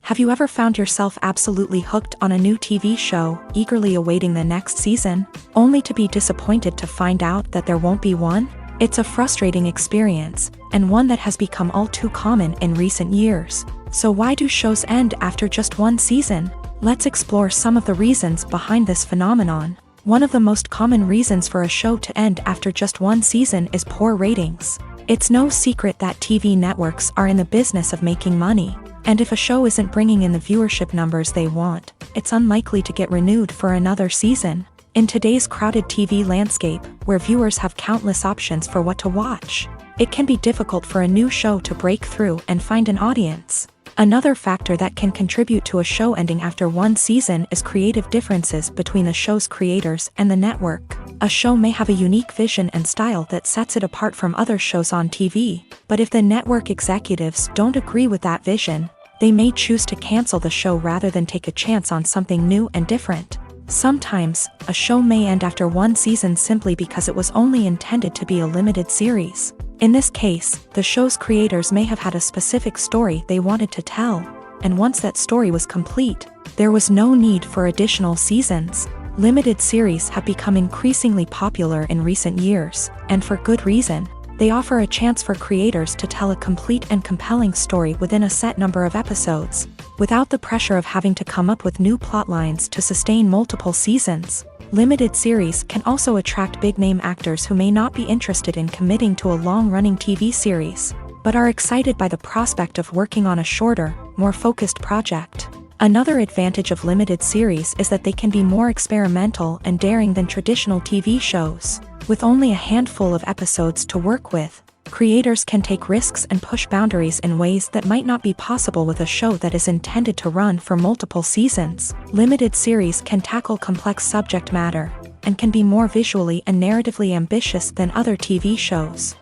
Have you ever found yourself absolutely hooked on a new TV show, eagerly awaiting the next season, only to be disappointed to find out that there won't be one? It's a frustrating experience, and one that has become all too common in recent years. So why do shows end after just one season? Let's explore some of the reasons behind this phenomenon. One of the most common reasons for a show to end after just one season is poor ratings. It's no secret that TV networks are in the business of making money, and if a show isn't bringing in the viewership numbers they want, it's unlikely to get renewed for another season. In today's crowded TV landscape, where viewers have countless options for what to watch, it can be difficult for a new show to break through and find an audience. Another factor that can contribute to a show ending after one season is creative differences between the show's creators and the network. A show may have a unique vision and style that sets it apart from other shows on TV, but if the network executives don't agree with that vision, they may choose to cancel the show rather than take a chance on something new and different. Sometimes, a show may end after one season simply because it was only intended to be a limited series. In this case, the show's creators may have had a specific story they wanted to tell, and once that story was complete, there was no need for additional seasons. Limited series have become increasingly popular in recent years, and for good reason. They offer a chance for creators to tell a complete and compelling story within a set number of episodes, without the pressure of having to come up with new plot lines to sustain multiple seasons. Limited series can also attract big-name actors who may not be interested in committing to a long-running TV series, but are excited by the prospect of working on a shorter, more focused project. Another advantage of limited series is that they can be more experimental and daring than traditional TV shows. With only a handful of episodes to work with, creators can take risks and push boundaries in ways that might not be possible with a show that is intended to run for multiple seasons. Limited series can tackle complex subject matter, and can be more visually and narratively ambitious than other TV shows.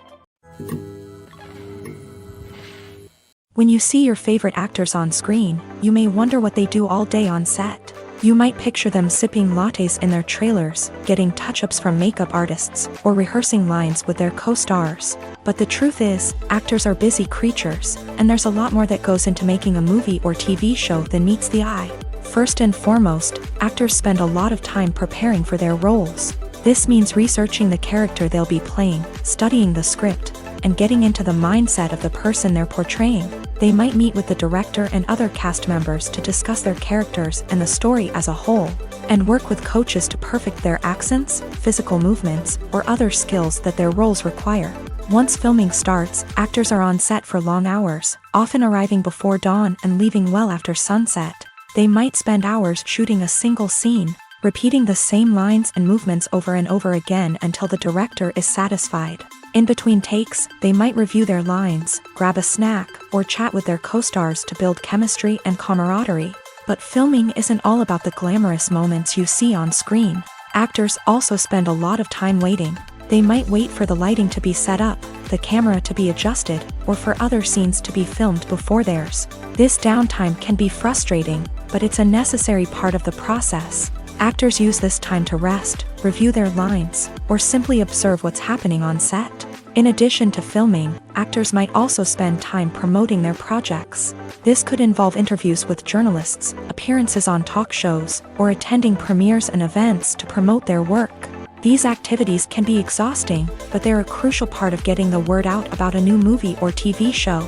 When you see your favorite actors on screen, you may wonder what they do all day on set. You might picture them sipping lattes in their trailers, getting touch-ups from makeup artists, or rehearsing lines with their co-stars. But the truth is, actors are busy creatures, and there's a lot more that goes into making a movie or TV show than meets the eye. First and foremost, actors spend a lot of time preparing for their roles. This means researching the character they'll be playing, studying the script, and getting into the mindset of the person they're portraying. They might meet with the director and other cast members to discuss their characters and the story as a whole, and work with coaches to perfect their accents, physical movements, or other skills that their roles require. Once filming starts, actors are on set for long hours, often arriving before dawn and leaving well after sunset. They might spend hours shooting a single scene, repeating the same lines and movements over and over again until the director is satisfied. In between takes, they might review their lines, grab a snack, or chat with their co-stars to build chemistry and camaraderie. But filming isn't all about the glamorous moments you see on screen. Actors also spend a lot of time waiting. They might wait for the lighting to be set up, the camera to be adjusted, or for other scenes to be filmed before theirs. This downtime can be frustrating, but it's a necessary part of the process. Actors use this time to rest, review their lines, or simply observe what's happening on set. In addition to filming, actors might also spend time promoting their projects. This could involve interviews with journalists, appearances on talk shows, or attending premieres and events to promote their work. These activities can be exhausting, but they're a crucial part of getting the word out about a new movie or TV show.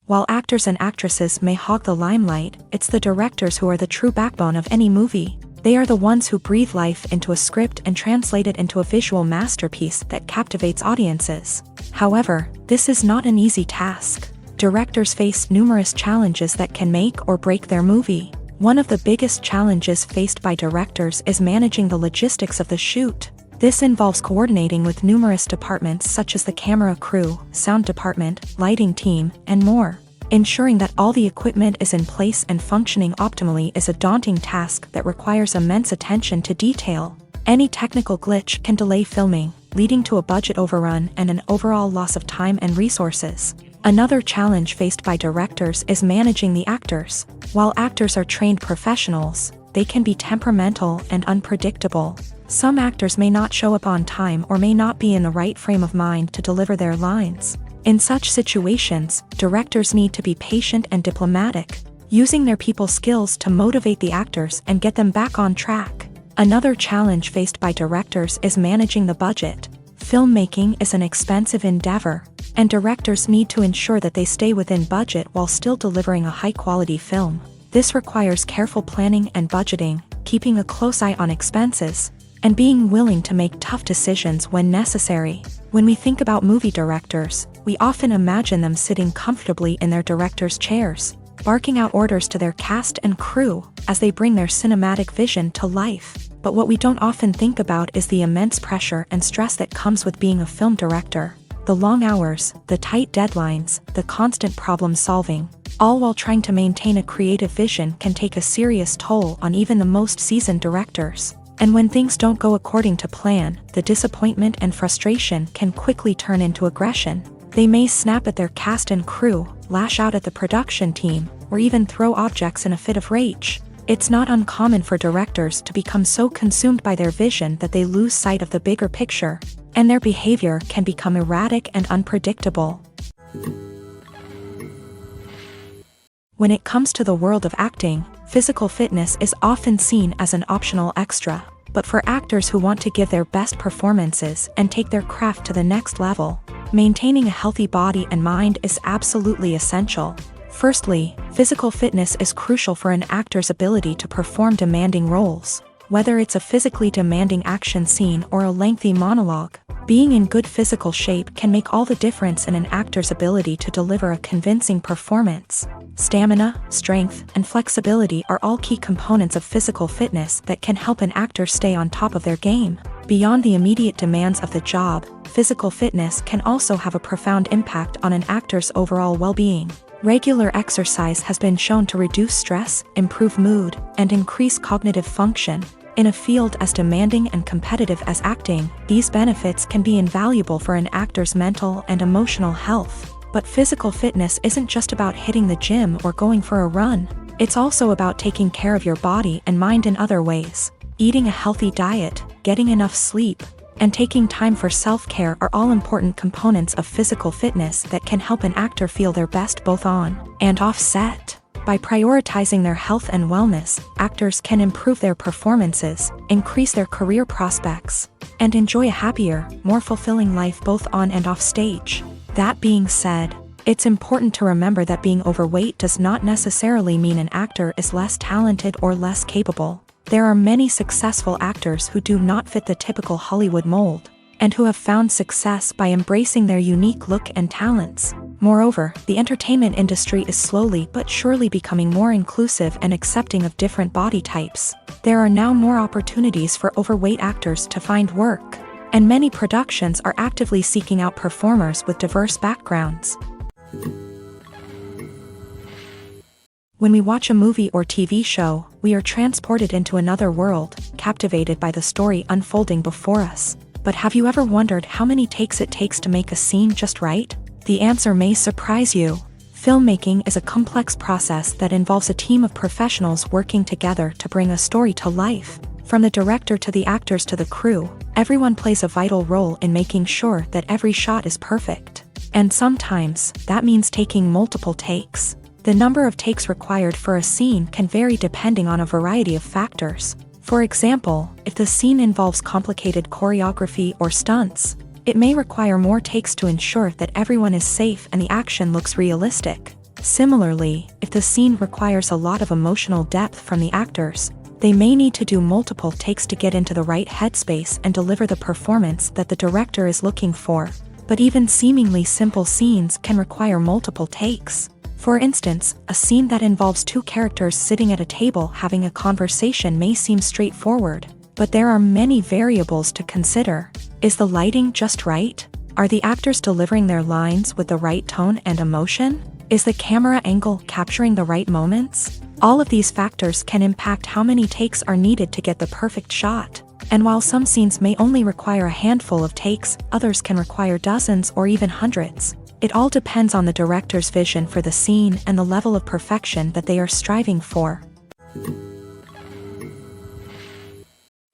While actors and actresses may hog the limelight, it's the directors who are the true backbone of any movie. They are the ones who breathe life into a script and translate it into a visual masterpiece that captivates audiences. However, this is not an easy task. Directors face numerous challenges that can make or break their movie. One of the biggest challenges faced by directors is managing the logistics of the shoot. This involves coordinating with numerous departments such as the camera crew, sound department, lighting team, and more. Ensuring that all the equipment is in place and functioning optimally is a daunting task that requires immense attention to detail. Any technical glitch can delay filming, leading to a budget overrun and an overall loss of time and resources. Another challenge faced by directors is managing the actors. While actors are trained professionals, they can be temperamental and unpredictable. Some actors may not show up on time or may not be in the right frame of mind to deliver their lines. In such situations, directors need to be patient and diplomatic, using their people skills to motivate the actors and get them back on track. Another challenge faced by directors is managing the budget. Filmmaking is an expensive endeavor, and directors need to ensure that they stay within budget while still delivering a high-quality film. This requires careful planning and budgeting, keeping a close eye on expenses, and being willing to make tough decisions when necessary. When we think about movie directors, we often imagine them sitting comfortably in their director's chairs, barking out orders to their cast and crew as they bring their cinematic vision to life. But what we don't often think about is the immense pressure and stress that comes with being a film director. The long hours, the tight deadlines, the constant problem solving, all while trying to maintain a creative vision can take a serious toll on even the most seasoned directors. And when things don't go according to plan, the disappointment and frustration can quickly turn into aggression. They may snap at their cast and crew, lash out at the production team, or even throw objects in a fit of rage. It's not uncommon for directors to become so consumed by their vision that they lose sight of the bigger picture, and their behavior can become erratic and unpredictable. When it comes to the world of acting, physical fitness is often seen as an optional extra. But for actors who want to give their best performances and take their craft to the next level, maintaining a healthy body and mind is absolutely essential. Firstly, physical fitness is crucial for an actor's ability to perform demanding roles. Whether it's a physically demanding action scene or a lengthy monologue, being in good physical shape can make all the difference in an actor's ability to deliver a convincing performance. Stamina, strength, and flexibility are all key components of physical fitness that can help an actor stay on top of their game. Beyond the immediate demands of the job, physical fitness can also have a profound impact on an actor's overall well-being. Regular exercise has been shown to reduce stress, improve mood, and increase cognitive function. In a field as demanding and competitive as acting, these benefits can be invaluable for an actor's mental and emotional health. But physical fitness isn't just about hitting the gym or going for a run. It's also about taking care of your body and mind in other ways. Eating a healthy diet, getting enough sleep, and taking time for self-care are all important components of physical fitness that can help an actor feel their best both on and off set. By prioritizing their health and wellness, actors can improve their performances, increase their career prospects, and enjoy a happier, more fulfilling life both on and off stage. That being said, it's important to remember that being overweight does not necessarily mean an actor is less talented or less capable. There are many successful actors who do not fit the typical Hollywood mold, and who have found success by embracing their unique look and talents. Moreover, the entertainment industry is slowly but surely becoming more inclusive and accepting of different body types. There are now more opportunities for overweight actors to find work, and many productions are actively seeking out performers with diverse backgrounds. When we watch a movie or TV show, we are transported into another world, captivated by the story unfolding before us. But have you ever wondered how many takes it takes to make a scene just right? The answer may surprise you. Filmmaking is a complex process that involves a team of professionals working together to bring a story to life. From the director to the actors to the crew, everyone plays a vital role in making sure that every shot is perfect. And sometimes, that means taking multiple takes. The number of takes required for a scene can vary depending on a variety of factors. For example, if the scene involves complicated choreography or stunts, it may require more takes to ensure that everyone is safe and the action looks realistic. Similarly, if the scene requires a lot of emotional depth from the actors, they may need to do multiple takes to get into the right headspace and deliver the performance that the director is looking for. But even seemingly simple scenes can require multiple takes. For instance, a scene that involves two characters sitting at a table having a conversation may seem straightforward, but there are many variables to consider. Is the lighting just right? Are the actors delivering their lines with the right tone and emotion? Is the camera angle capturing the right moments? All of these factors can impact how many takes are needed to get the perfect shot. And while some scenes may only require a handful of takes, others can require dozens or even hundreds. It all depends on the director's vision for the scene and the level of perfection that they are striving for.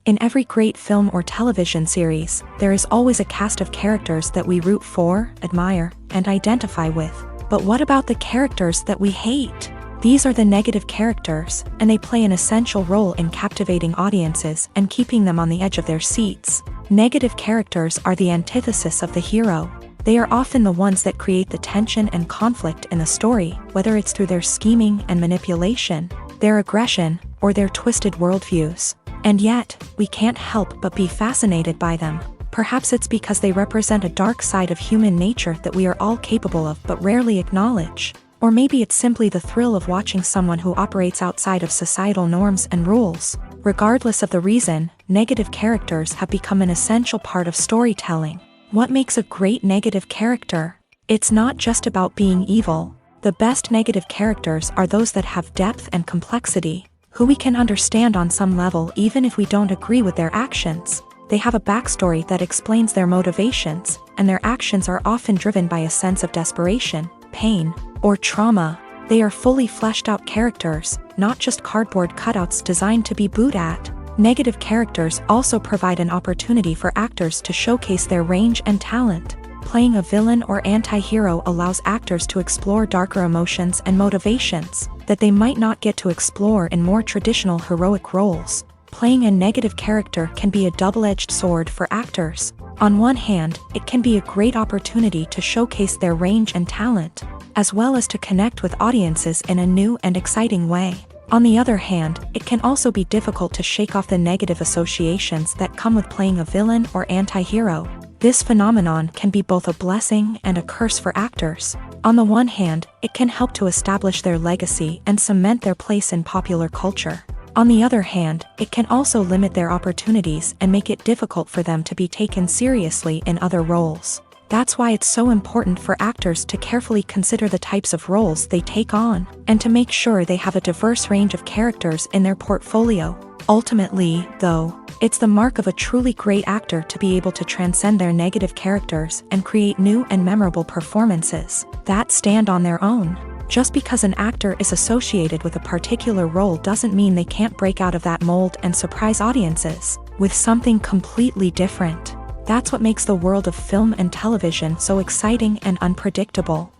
In every great film or television series, there is always a cast of characters that we root for, admire, and identify with. But what about the characters that we hate? These are the negative characters, and they play an essential role in captivating audiences and keeping them on the edge of their seats. Negative characters are the antithesis of the hero. They are often the ones that create the tension and conflict in the story, whether it's through their scheming and manipulation, their aggression, or their twisted worldviews. And yet, we can't help but be fascinated by them. Perhaps it's because they represent a dark side of human nature that we are all capable of but rarely acknowledge. Or maybe it's simply the thrill of watching someone who operates outside of societal norms and rules. Regardless of the reason, negative characters have become an essential part of storytelling. What makes a great negative character? It's not just about being evil. The best negative characters are those that have depth and complexity, who we can understand on some level even if we don't agree with their actions. They have a backstory that explains their motivations, and their actions are often driven by a sense of desperation, pain, or trauma. They are fully fleshed out characters, not just cardboard cutouts designed to be booed at. Negative characters also provide an opportunity for actors to showcase their range and talent. Playing a villain or anti-hero allows actors to explore darker emotions and motivations that they might not get to explore in more traditional heroic roles. Playing a negative character can be a double-edged sword for actors. On one hand, it can be a great opportunity to showcase their range and talent, as well as to connect with audiences in a new and exciting way. On the other hand, it can also be difficult to shake off the negative associations that come with playing a villain or anti-hero. This phenomenon can be both a blessing and a curse for actors. On the one hand, it can help to establish their legacy and cement their place in popular culture. On the other hand, it can also limit their opportunities and make it difficult for them to be taken seriously in other roles. That's why it's so important for actors to carefully consider the types of roles they take on, and to make sure they have a diverse range of characters in their portfolio. Ultimately, though, it's the mark of a truly great actor to be able to transcend their negative characters and create new and memorable performances that stand on their own. Just because an actor is associated with a particular role doesn't mean they can't break out of that mold and surprise audiences with something completely different. That's what makes the world of film and television so exciting and unpredictable.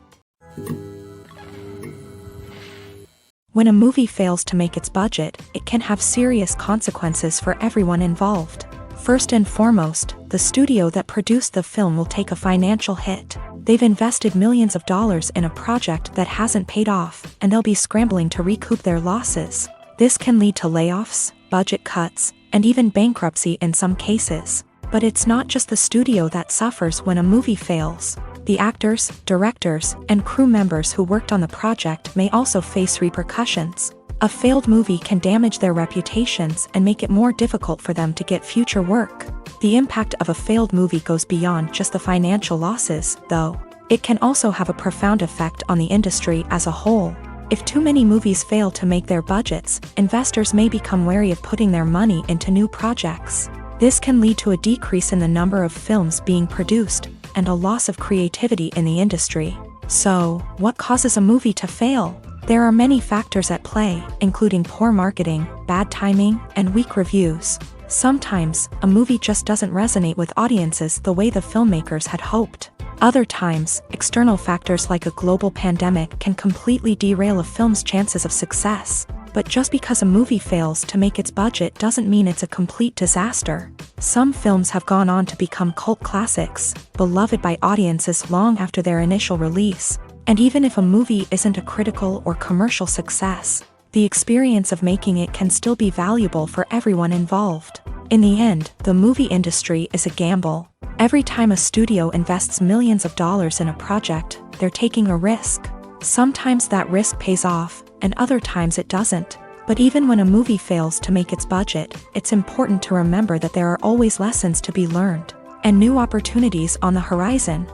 When a movie fails to make its budget, it can have serious consequences for everyone involved. First and foremost, the studio that produced the film will take a financial hit. They've invested millions of dollars in a project that hasn't paid off, and they'll be scrambling to recoup their losses. This can lead to layoffs, budget cuts, and even bankruptcy in some cases. But it's not just the studio that suffers when a movie fails. The actors, directors, and crew members who worked on the project may also face repercussions. A failed movie can damage their reputations and make it more difficult for them to get future work. The impact of a failed movie goes beyond just the financial losses, though. It can also have a profound effect on the industry as a whole. If too many movies fail to make their budgets, investors may become wary of putting their money into new projects. This can lead to a decrease in the number of films being produced, and a loss of creativity in the industry. So, what causes a movie to fail? There are many factors at play, including poor marketing, bad timing, and weak reviews. Sometimes, a movie just doesn't resonate with audiences the way the filmmakers had hoped. Other times, external factors like a global pandemic can completely derail a film's chances of success. But just because a movie fails to make its budget doesn't mean it's a complete disaster. Some films have gone on to become cult classics, beloved by audiences long after their initial release. And even if a movie isn't a critical or commercial success, the experience of making it can still be valuable for everyone involved. In the end, the movie industry is a gamble. Every time a studio invests millions of dollars in a project, they're taking a risk. Sometimes that risk pays off, and other times it doesn't. But even when a movie fails to make its budget, it's important to remember that there are always lessons to be learned, and new opportunities on the horizon.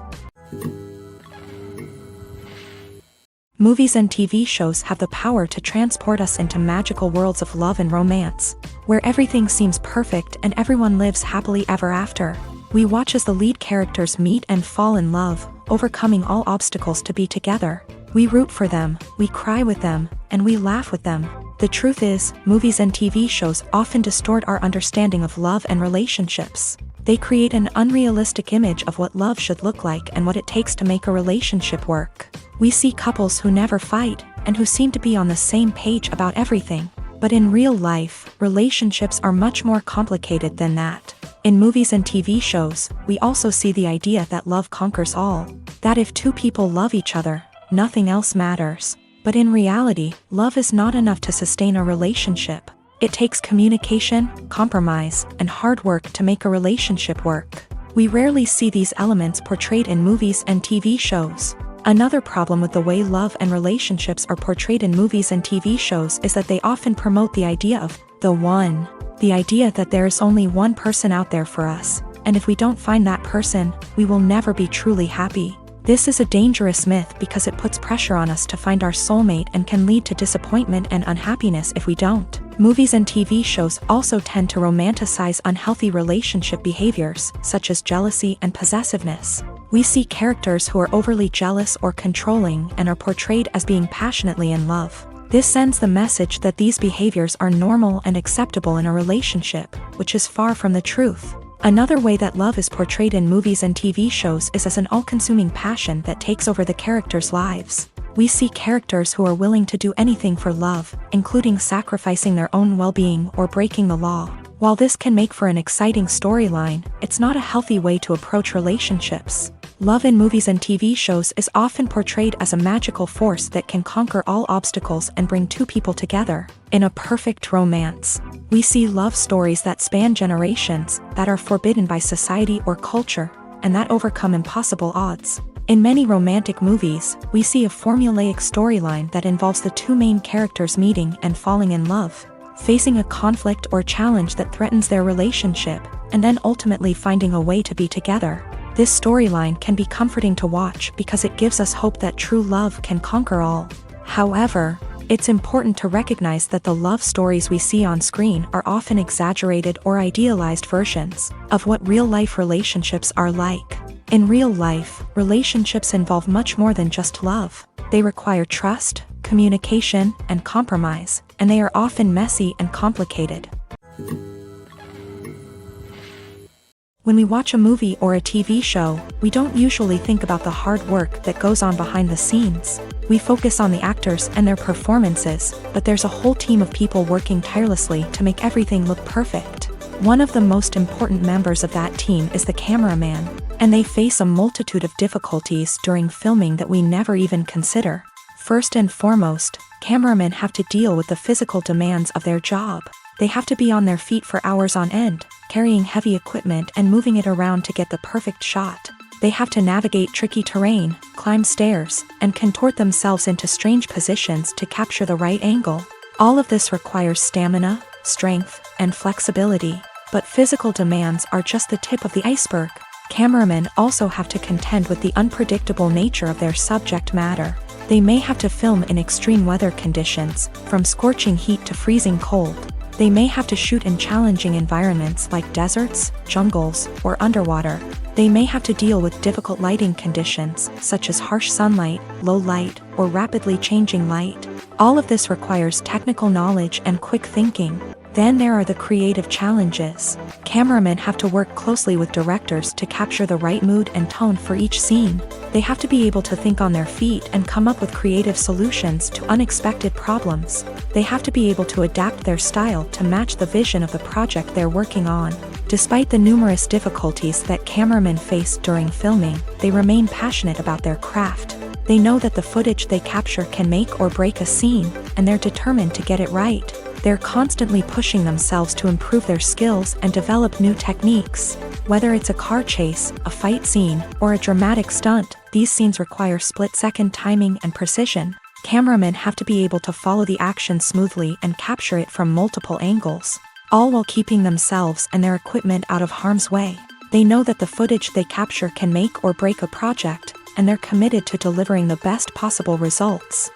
Movies and TV shows have the power to transport us into magical worlds of love and romance, where everything seems perfect and everyone lives happily ever after. We watch as the lead characters meet and fall in love, overcoming all obstacles to be together. We root for them, we cry with them, and we laugh with them. The truth is, movies and TV shows often distort our understanding of love and relationships. They create an unrealistic image of what love should look like and what it takes to make a relationship work. We see couples who never fight, and who seem to be on the same page about everything. But in real life, relationships are much more complicated than that. In movies and TV shows, we also see the idea that love conquers all. That if two people love each other, nothing else matters. But in reality, love is not enough to sustain a relationship. It takes communication, compromise, and hard work to make a relationship work. We rarely see these elements portrayed in movies and TV shows. Another problem with the way love and relationships are portrayed in movies and TV shows is that they often promote the idea of the one. The idea that there is only one person out there for us, and if we don't find that person, we will never be truly happy. This is a dangerous myth because it puts pressure on us to find our soulmate and can lead to disappointment and unhappiness if we don't. Movies and TV shows also tend to romanticize unhealthy relationship behaviors, such as jealousy and possessiveness. We see characters who are overly jealous or controlling and are portrayed as being passionately in love. This sends the message that these behaviors are normal and acceptable in a relationship, which is far from the truth. Another way that love is portrayed in movies and TV shows is as an all-consuming passion that takes over the characters' lives. We see characters who are willing to do anything for love, including sacrificing their own well-being or breaking the law. While this can make for an exciting storyline, it's not a healthy way to approach relationships. Love in movies and TV shows is often portrayed as a magical force that can conquer all obstacles and bring two people together. In a perfect romance, we see love stories that span generations, that are forbidden by society or culture, and that overcome impossible odds. In many romantic movies, we see a formulaic storyline that involves the two main characters meeting and falling in love, facing a conflict or challenge that threatens their relationship, and then ultimately finding a way to be together. This storyline can be comforting to watch because it gives us hope that true love can conquer all. However, it's important to recognize that the love stories we see on screen are often exaggerated or idealized versions of what real-life relationships are like. In real life, relationships involve much more than just love. They require trust, communication, and compromise, and they are often messy and complicated. When we watch a movie or a TV show, we don't usually think about the hard work that goes on behind the scenes. We focus on the actors and their performances, but there's a whole team of people working tirelessly to make everything look perfect. One of the most important members of that team is the cameraman, and they face a multitude of difficulties during filming that we never even consider. First and foremost, cameramen have to deal with the physical demands of their job. They have to be on their feet for hours on end, carrying heavy equipment and moving it around to get the perfect shot. They have to navigate tricky terrain, climb stairs, and contort themselves into strange positions to capture the right angle. All of this requires stamina, strength, and flexibility. But physical demands are just the tip of the iceberg. Cameramen also have to contend with the unpredictable nature of their subject matter. They may have to film in extreme weather conditions, from scorching heat to freezing cold. They may have to shoot in challenging environments like deserts, jungles, or underwater. They may have to deal with difficult lighting conditions, such as harsh sunlight, low light, or rapidly changing light. All of this requires technical knowledge and quick thinking. Then there are the creative challenges. Cameramen have to work closely with directors to capture the right mood and tone for each scene. They have to be able to think on their feet and come up with creative solutions to unexpected problems. They have to be able to adapt their style to match the vision of the project they're working on. Despite the numerous difficulties that cameramen face during filming, they remain passionate about their craft. They know that the footage they capture can make or break a scene, and they're determined to get it right. They're constantly pushing themselves to improve their skills and develop new techniques. Whether it's a car chase, a fight scene, or a dramatic stunt, these scenes require split-second timing and precision. Cameramen have to be able to follow the action smoothly and capture it from multiple angles, all while keeping themselves and their equipment out of harm's way. They know that the footage they capture can make or break a project, and they're committed to delivering the best possible results.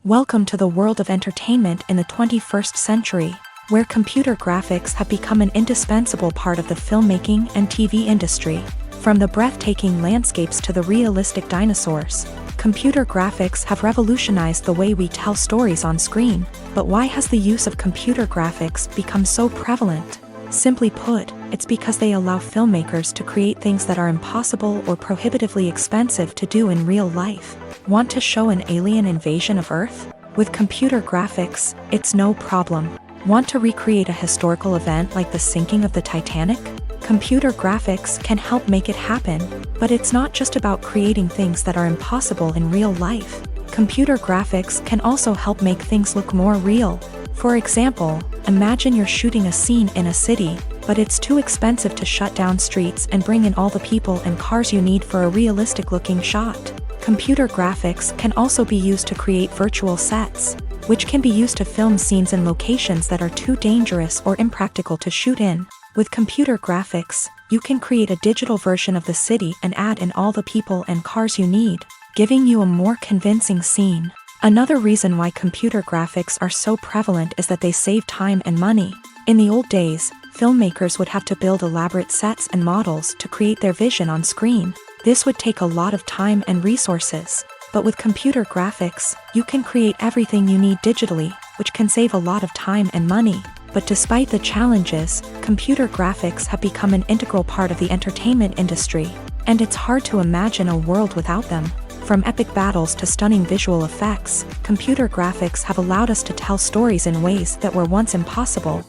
Welcome to the world of entertainment in the 21st century, where computer graphics have become an indispensable part of the filmmaking and TV industry. From the breathtaking landscapes to the realistic dinosaurs, computer graphics have revolutionized the way we tell stories on screen. But why has the use of computer graphics become so prevalent? Simply put, it's because they allow filmmakers to create things that are impossible or prohibitively expensive to do in real life. Want to show an alien invasion of Earth? With computer graphics, it's no problem. Want to recreate a historical event like the sinking of the Titanic? Computer graphics can help make it happen, but it's not just about creating things that are impossible in real life. Computer graphics can also help make things look more real. For example, imagine you're shooting a scene in a city, but it's too expensive to shut down streets and bring in all the people and cars you need for a realistic-looking shot. Computer graphics can also be used to create virtual sets. which can be used to film scenes in locations that are too dangerous or impractical to shoot in. With computer graphics, you can create a digital version of the city and add in all the people and cars you need, giving you a more convincing scene. Another reason why computer graphics are so prevalent is that they save time and money. In the old days, filmmakers would have to build elaborate sets and models to create their vision on screen. This would take a lot of time and resources. But with computer graphics, you can create everything you need digitally, which can save a lot of time and money. But despite the challenges, computer graphics have become an integral part of the entertainment industry, and it's hard to imagine a world without them. From epic battles to stunning visual effects, computer graphics have allowed us to tell stories in ways that were once impossible.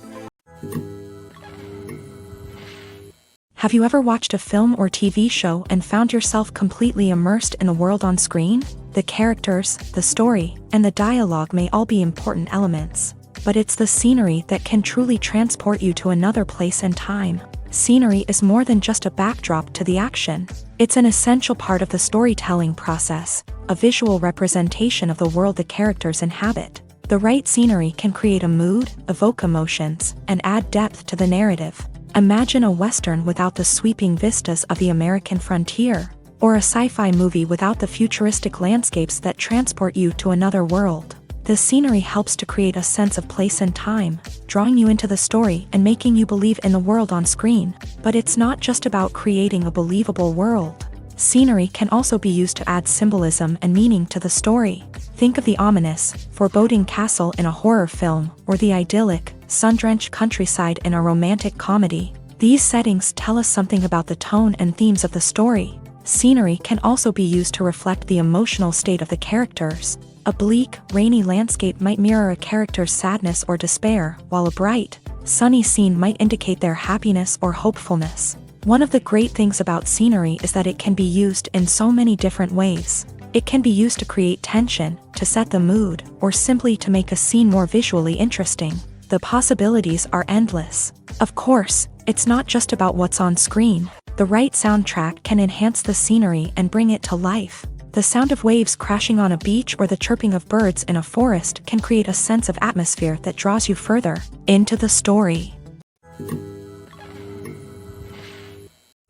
Have you ever watched a film or TV show and found yourself completely immersed in the world on screen? The characters, the story, and the dialogue may all be important elements, but it's the scenery that can truly transport you to another place and time. Scenery is more than just a backdrop to the action. It's an essential part of the storytelling process, a visual representation of the world the characters inhabit. The right scenery can create a mood, evoke emotions, and add depth to the narrative. Imagine a Western without the sweeping vistas of the American frontier, or a sci-fi movie without the futuristic landscapes that transport you to another world. The scenery helps to create a sense of place and time, drawing you into the story and making you believe in the world on screen. But it's not just about creating a believable world. Scenery can also be used to add symbolism and meaning to the story. Think of the ominous, foreboding castle in a horror film, or the idyllic, sun-drenched countryside in a romantic comedy. These settings tell us something about the tone and themes of the story. Scenery can also be used to reflect the emotional state of the characters. A bleak, rainy landscape might mirror a character's sadness or despair, while a bright, sunny scene might indicate their happiness or hopefulness. One of the great things about scenery is that it can be used in so many different ways. It can be used to create tension, to set the mood, or simply to make a scene more visually interesting. The possibilities are endless. Of course, it's not just about what's on screen. The right soundtrack can enhance the scenery and bring it to life. The sound of waves crashing on a beach or the chirping of birds in a forest can create a sense of atmosphere that draws you further into the story.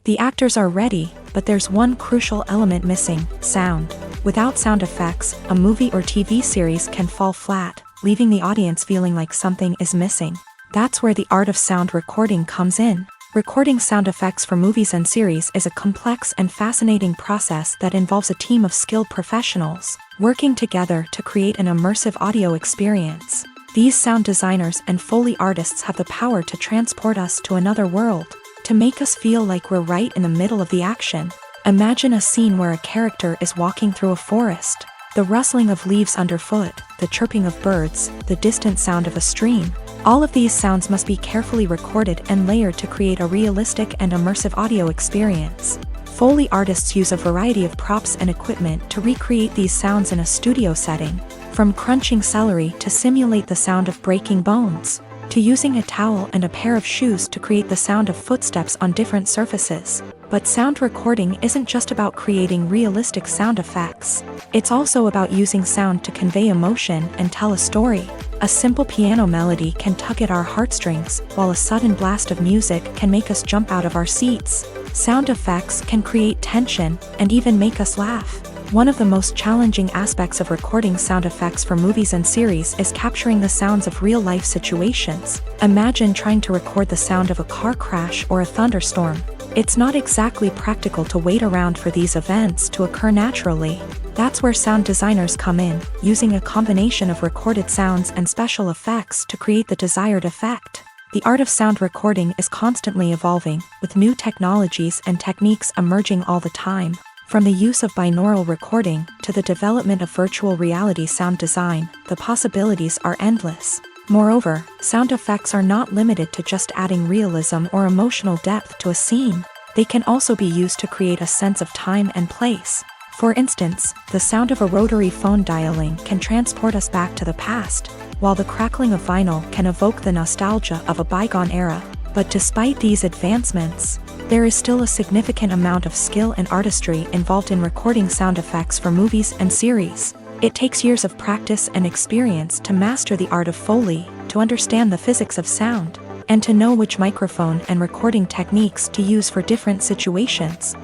The actors are ready, but there's one crucial element missing: sound. Without sound effects, a movie or TV series can fall flat, leaving the audience feeling like something is missing. That's where the art of sound recording comes in. Recording sound effects for movies and series is a complex and fascinating process that involves a team of skilled professionals working together to create an immersive audio experience. These sound designers and Foley artists have the power to transport us to another world, to make us feel like we're right in the middle of the action. Imagine a scene where a character is walking through a forest. The rustling of leaves underfoot, the chirping of birds, the distant sound of a stream. All of these sounds must be carefully recorded and layered to create a realistic and immersive audio experience. Foley artists use a variety of props and equipment to recreate these sounds in a studio setting, from crunching celery to simulate the sound of breaking bones, to using a towel and a pair of shoes to create the sound of footsteps on different surfaces. But sound recording isn't just about creating realistic sound effects. It's also about using sound to convey emotion and tell a story. A simple piano melody can tug at our heartstrings, while a sudden blast of music can make us jump out of our seats. Sound effects can create tension and even make us laugh. One of the most challenging aspects of recording sound effects for movies and series is capturing the sounds of real-life situations. Imagine trying to record the sound of a car crash or a thunderstorm. It's not exactly practical to wait around for these events to occur naturally. That's where sound designers come in, using a combination of recorded sounds and special effects to create the desired effect. The art of sound recording is constantly evolving, with new technologies and techniques emerging all the time. From the use of binaural recording to the development of virtual reality sound design, the possibilities are endless. Moreover, sound effects are not limited to just adding realism or emotional depth to a scene. They can also be used to create a sense of time and place. For instance, the sound of a rotary phone dialing can transport us back to the past, while the crackling of vinyl can evoke the nostalgia of a bygone era. But despite these advancements, there is still a significant amount of skill and artistry involved in recording sound effects for movies and series. It takes years of practice and experience to master the art of Foley, to understand the physics of sound, and to know which microphone and recording techniques to use for different situations.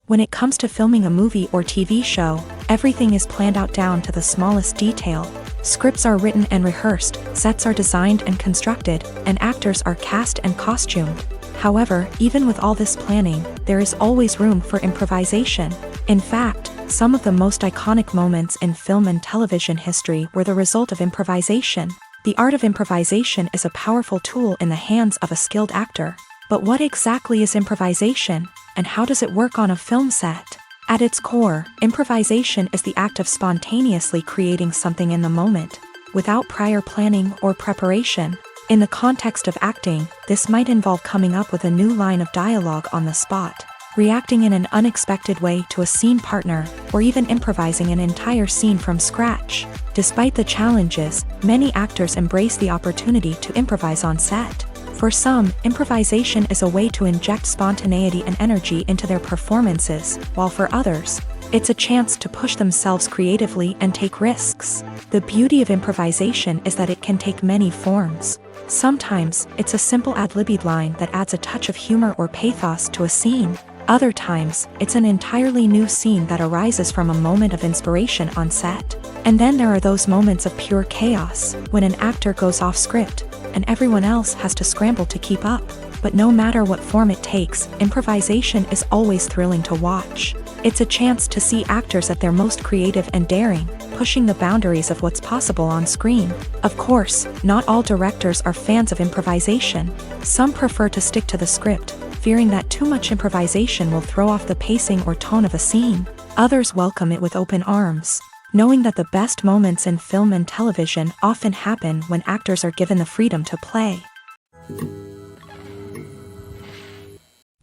When it comes to filming a movie or TV show, everything is planned out down to the smallest detail. Scripts are written and rehearsed, sets are designed and constructed, and actors are cast and costumed. However, even with all this planning, there is always room for improvisation. In fact, some of the most iconic moments in film and television history were the result of improvisation. The art of improvisation is a powerful tool in the hands of a skilled actor. But what exactly is improvisation, and how does it work on a film set? At its core, improvisation is the act of spontaneously creating something in the moment, without prior planning or preparation. In the context of acting, this might involve coming up with a new line of dialogue on the spot, reacting in an unexpected way to a scene partner, or even improvising an entire scene from scratch. Despite the challenges, many actors embrace the opportunity to improvise on set. For some, improvisation is a way to inject spontaneity and energy into their performances, while for others, it's a chance to push themselves creatively and take risks. The beauty of improvisation is that it can take many forms. Sometimes, it's a simple ad-libbed line that adds a touch of humor or pathos to a scene. Other times, it's an entirely new scene that arises from a moment of inspiration on set. And then there are those moments of pure chaos, when an actor goes off script, and everyone else has to scramble to keep up. But no matter what form it takes, improvisation is always thrilling to watch. It's a chance to see actors at their most creative and daring, pushing the boundaries of what's possible on screen. Of course, not all directors are fans of improvisation. Some prefer to stick to the script, fearing that too much improvisation will throw off the pacing or tone of a scene. Others welcome it with open arms, knowing that the best moments in film and television often happen when actors are given the freedom to play.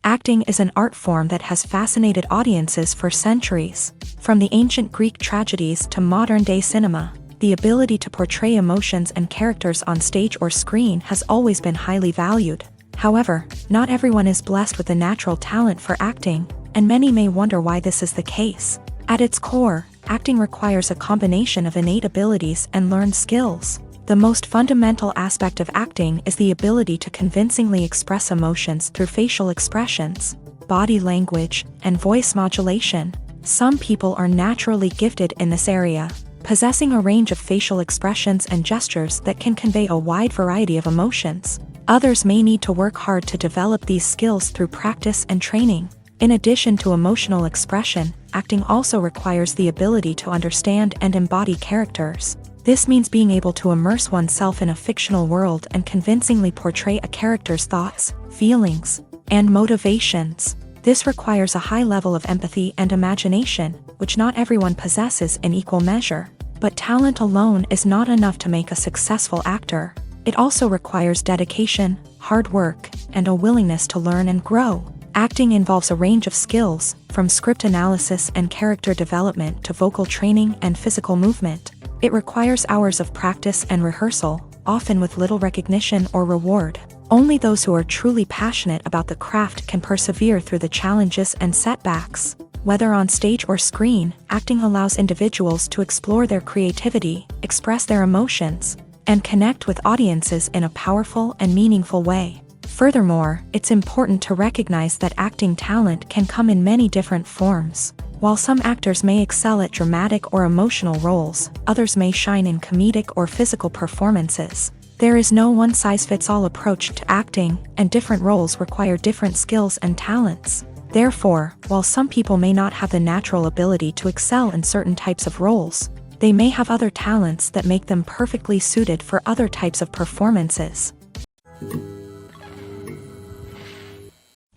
Acting is an art form that has fascinated audiences for centuries. From the ancient Greek tragedies to modern-day cinema, the ability to portray emotions and characters on stage or screen has always been highly valued. However, not everyone is blessed with a natural talent for acting, and many may wonder why this is the case. At its core, acting requires a combination of innate abilities and learned skills. The most fundamental aspect of acting is the ability to convincingly express emotions through facial expressions, body language, and voice modulation. Some people are naturally gifted in this area, possessing a range of facial expressions and gestures that can convey a wide variety of emotions. Others may need to work hard to develop these skills through practice and training. In addition to emotional expression, acting also requires the ability to understand and embody characters. This means being able to immerse oneself in a fictional world and convincingly portray a character's thoughts, feelings, and motivations. This requires a high level of empathy and imagination, which not everyone possesses in equal measure. But talent alone is not enough to make a successful actor. It also requires dedication, hard work, and a willingness to learn and grow. Acting involves a range of skills, from script analysis and character development to vocal training and physical movement. It requires hours of practice and rehearsal, often with little recognition or reward. Only those who are truly passionate about the craft can persevere through the challenges and setbacks. Whether on stage or screen, acting allows individuals to explore their creativity, express their emotions, and connect with audiences in a powerful and meaningful way. Furthermore, it's important to recognize that acting talent can come in many different forms. While some actors may excel at dramatic or emotional roles, others may shine in comedic or physical performances. There is no one-size-fits-all approach to acting, and different roles require different skills and talents. Therefore, while some people may not have the natural ability to excel in certain types of roles, they may have other talents that make them perfectly suited for other types of performances.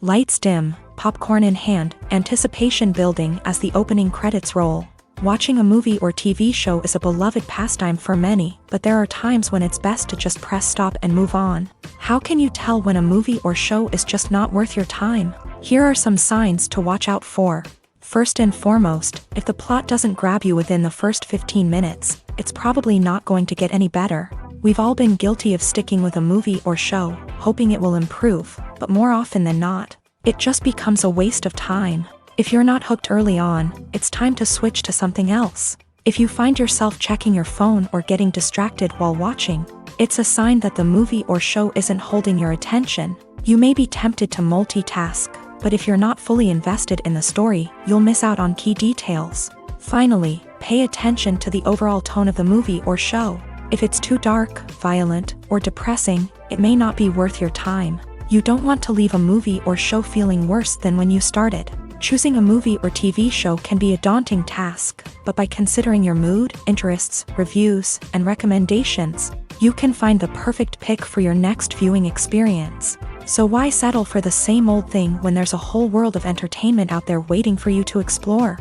Lights dim, popcorn in hand, anticipation building as the opening credits roll. Watching a movie or TV show is a beloved pastime for many, but there are times when it's best to just press stop and move on. How can you tell when a movie or show is just not worth your time? Here are some signs to watch out for. First and foremost, if the plot doesn't grab you within the first 15 minutes, it's probably not going to get any better. We've all been guilty of sticking with a movie or show, hoping it will improve, but more often than not, it just becomes a waste of time. If you're not hooked early on, it's time to switch to something else. If you find yourself checking your phone or getting distracted while watching, it's a sign that the movie or show isn't holding your attention. You may be tempted to multitask, but if you're not fully invested in the story, you'll miss out on key details. Finally, pay attention to the overall tone of the movie or show. If it's too dark, violent, or depressing, it may not be worth your time. You don't want to leave a movie or show feeling worse than when you started. Choosing a movie or TV show can be a daunting task, but by considering your mood, interests, reviews, and recommendations, you can find the perfect pick for your next viewing experience. So why settle for the same old thing when there's a whole world of entertainment out there waiting for you to explore?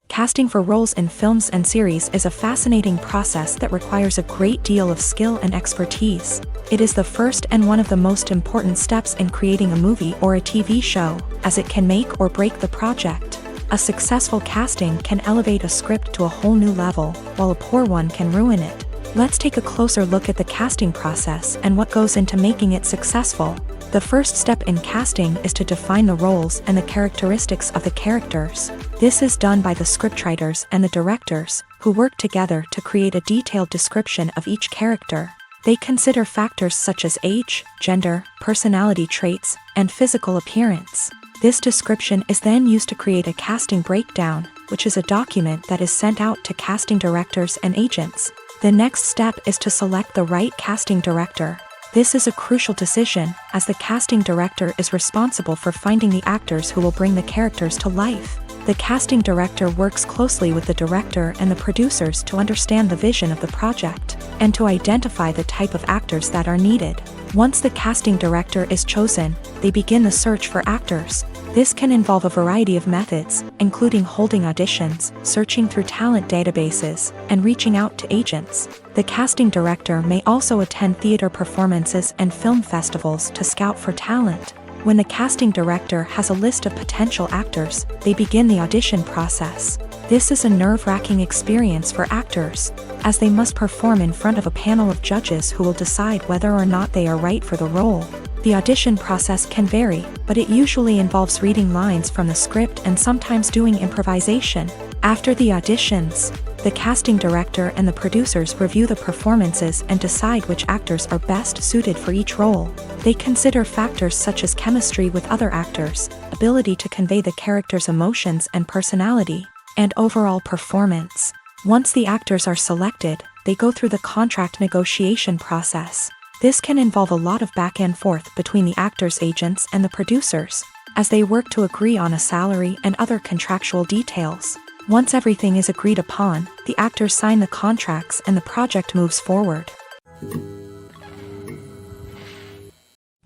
Casting for roles in films and series is a fascinating process that requires a great deal of skill and expertise. It is the first and one of the most important steps in creating a movie or a TV show, as it can make or break the project. A successful casting can elevate a script to a whole new level, while a poor one can ruin it. Let's take a closer look at the casting process and what goes into making it successful. The first step in casting is to define the roles and the characteristics of the characters. This is done by the scriptwriters and the directors, who work together to create a detailed description of each character. They consider factors such as age, gender, personality traits, and physical appearance. This description is then used to create a casting breakdown, which is a document that is sent out to casting directors and agents. The next step is to select the right casting director. This is a crucial decision, as the casting director is responsible for finding the actors who will bring the characters to life. The casting director works closely with the director and the producers to understand the vision of the project, and to identify the type of actors that are needed. Once the casting director is chosen, they begin the search for actors. This can involve a variety of methods, including holding auditions, searching through talent databases, and reaching out to agents. The casting director may also attend theater performances and film festivals to scout for talent. When the casting director has a list of potential actors, they begin the audition process. This is a nerve-wracking experience for actors, as they must perform in front of a panel of judges who will decide whether or not they are right for the role. The audition process can vary, but it usually involves reading lines from the script and sometimes doing improvisation. After the auditions, the casting director and the producers review the performances and decide which actors are best suited for each role. They consider factors such as chemistry with other actors, ability to convey the character's emotions and personality, and overall performance. Once the actors are selected, they go through the contract negotiation process. This can involve a lot of back and forth between the actors' agents and the producers, as they work to agree on a salary and other contractual details. Once everything is agreed upon, the actors sign the contracts and the project moves forward.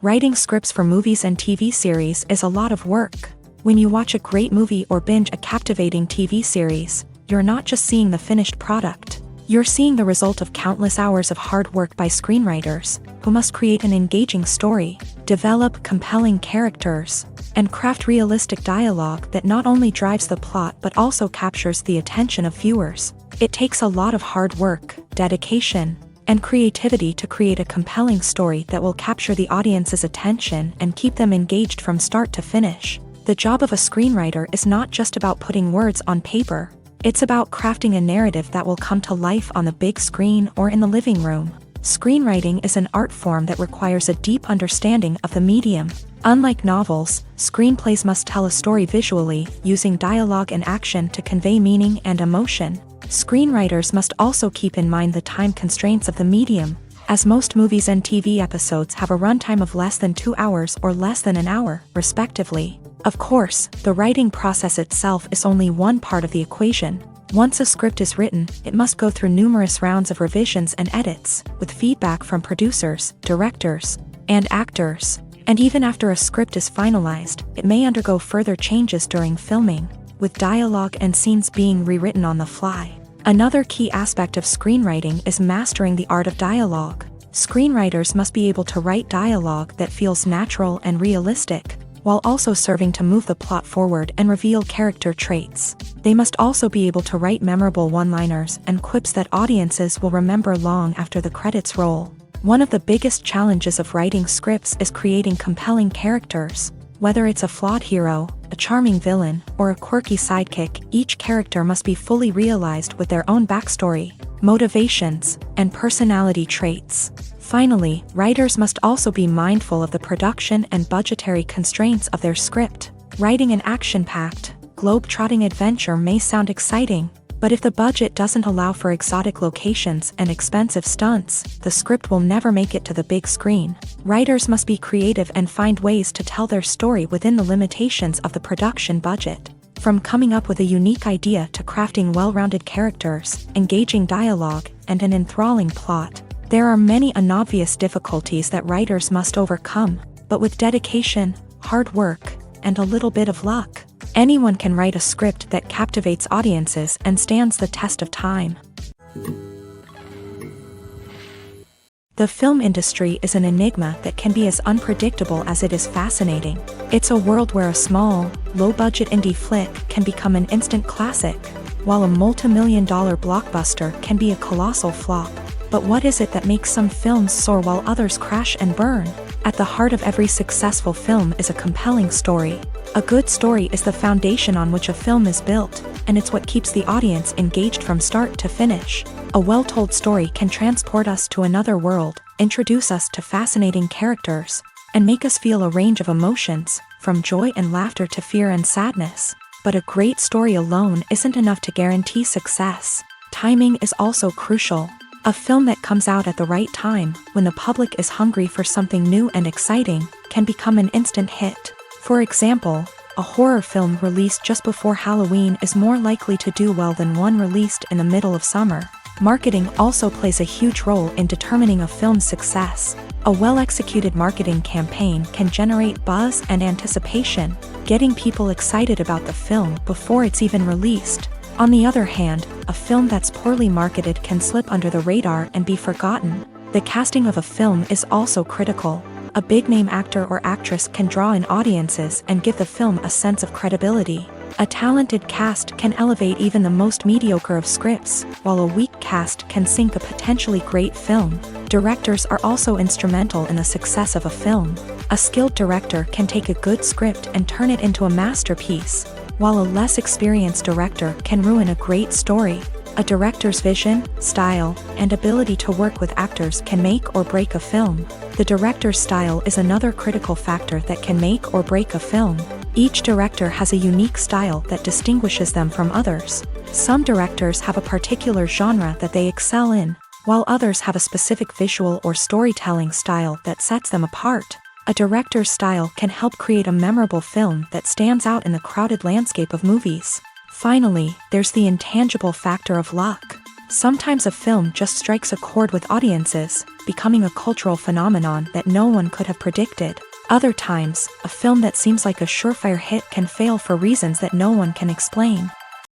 Writing scripts for movies and TV series is a lot of work. When you watch a great movie or binge a captivating TV series, you're not just seeing the finished product. You're seeing the result of countless hours of hard work by screenwriters, who must create an engaging story, develop compelling characters, and craft realistic dialogue that not only drives the plot but also captures the attention of viewers. It takes a lot of hard work, dedication, and creativity to create a compelling story that will capture the audience's attention and keep them engaged from start to finish. The job of a screenwriter is not just about putting words on paper. It's about crafting a narrative that will come to life on the big screen or in the living room. Screenwriting is an art form that requires a deep understanding of the medium. Unlike novels, screenplays must tell a story visually, using dialogue and action to convey meaning and emotion. Screenwriters must also keep in mind the time constraints of the medium, as most movies and TV episodes have a runtime of less than 2 hours or less than an hour, respectively. Of course, the writing process itself is only one part of the equation. Once a script is written, it must go through numerous rounds of revisions and edits, with feedback from producers, directors, and actors. And even after a script is finalized, it may undergo further changes during filming, with dialogue and scenes being rewritten on the fly. Another key aspect of screenwriting is mastering the art of dialogue. Screenwriters must be able to write dialogue that feels natural and realistic, while also serving to move the plot forward and reveal character traits. They must also be able to write memorable one-liners and quips that audiences will remember long after the credits roll. One of the biggest challenges of writing scripts is creating compelling characters. Whether it's a flawed hero, a charming villain, or a quirky sidekick, each character must be fully realized with their own backstory, motivations, and personality traits. Finally, writers must also be mindful of the production and budgetary constraints of their script. Writing an action-packed, globe-trotting adventure may sound exciting, but if the budget doesn't allow for exotic locations and expensive stunts, the script will never make it to the big screen. Writers must be creative and find ways to tell their story within the limitations of the production budget. From coming up with a unique idea to crafting well-rounded characters, engaging dialogue, and an enthralling plot, there are many unobvious difficulties that writers must overcome, but with dedication, hard work, and a little bit of luck, anyone can write a script that captivates audiences and stands the test of time. The film industry is an enigma that can be as unpredictable as it is fascinating. It's a world where a small, low-budget indie flick can become an instant classic, while a multi-million-dollar blockbuster can be a colossal flop. But what is it that makes some films soar while others crash and burn? At the heart of every successful film is a compelling story. A good story is the foundation on which a film is built, and it's what keeps the audience engaged from start to finish. A well-told story can transport us to another world, introduce us to fascinating characters, and make us feel a range of emotions, from joy and laughter to fear and sadness. But a great story alone isn't enough to guarantee success. Timing is also crucial. A film that comes out at the right time, when the public is hungry for something new and exciting, can become an instant hit. For example, a horror film released just before Halloween is more likely to do well than one released in the middle of summer. Marketing also plays a huge role in determining a film's success. A well-executed marketing campaign can generate buzz and anticipation, getting people excited about the film before it's even released. On the other hand, a film that's poorly marketed can slip under the radar and be forgotten. The casting of a film is also critical. A big-name actor or actress can draw in audiences and give the film a sense of credibility. A talented cast can elevate even the most mediocre of scripts, while a weak cast can sink a potentially great film. Directors are also instrumental in the success of a film. A skilled director can take a good script and turn it into a masterpiece, while a less experienced director can ruin a great story. A director's vision, style, and ability to work with actors can make or break a film. The director's style is another critical factor that can make or break a film. Each director has a unique style that distinguishes them from others. Some directors have a particular genre that they excel in, while others have a specific visual or storytelling style that sets them apart. A director's style can help create a memorable film that stands out in the crowded landscape of movies. Finally, there's the intangible factor of luck. Sometimes a film just strikes a chord with audiences, becoming a cultural phenomenon that no one could have predicted. Other times, a film that seems like a surefire hit can fail for reasons that no one can explain.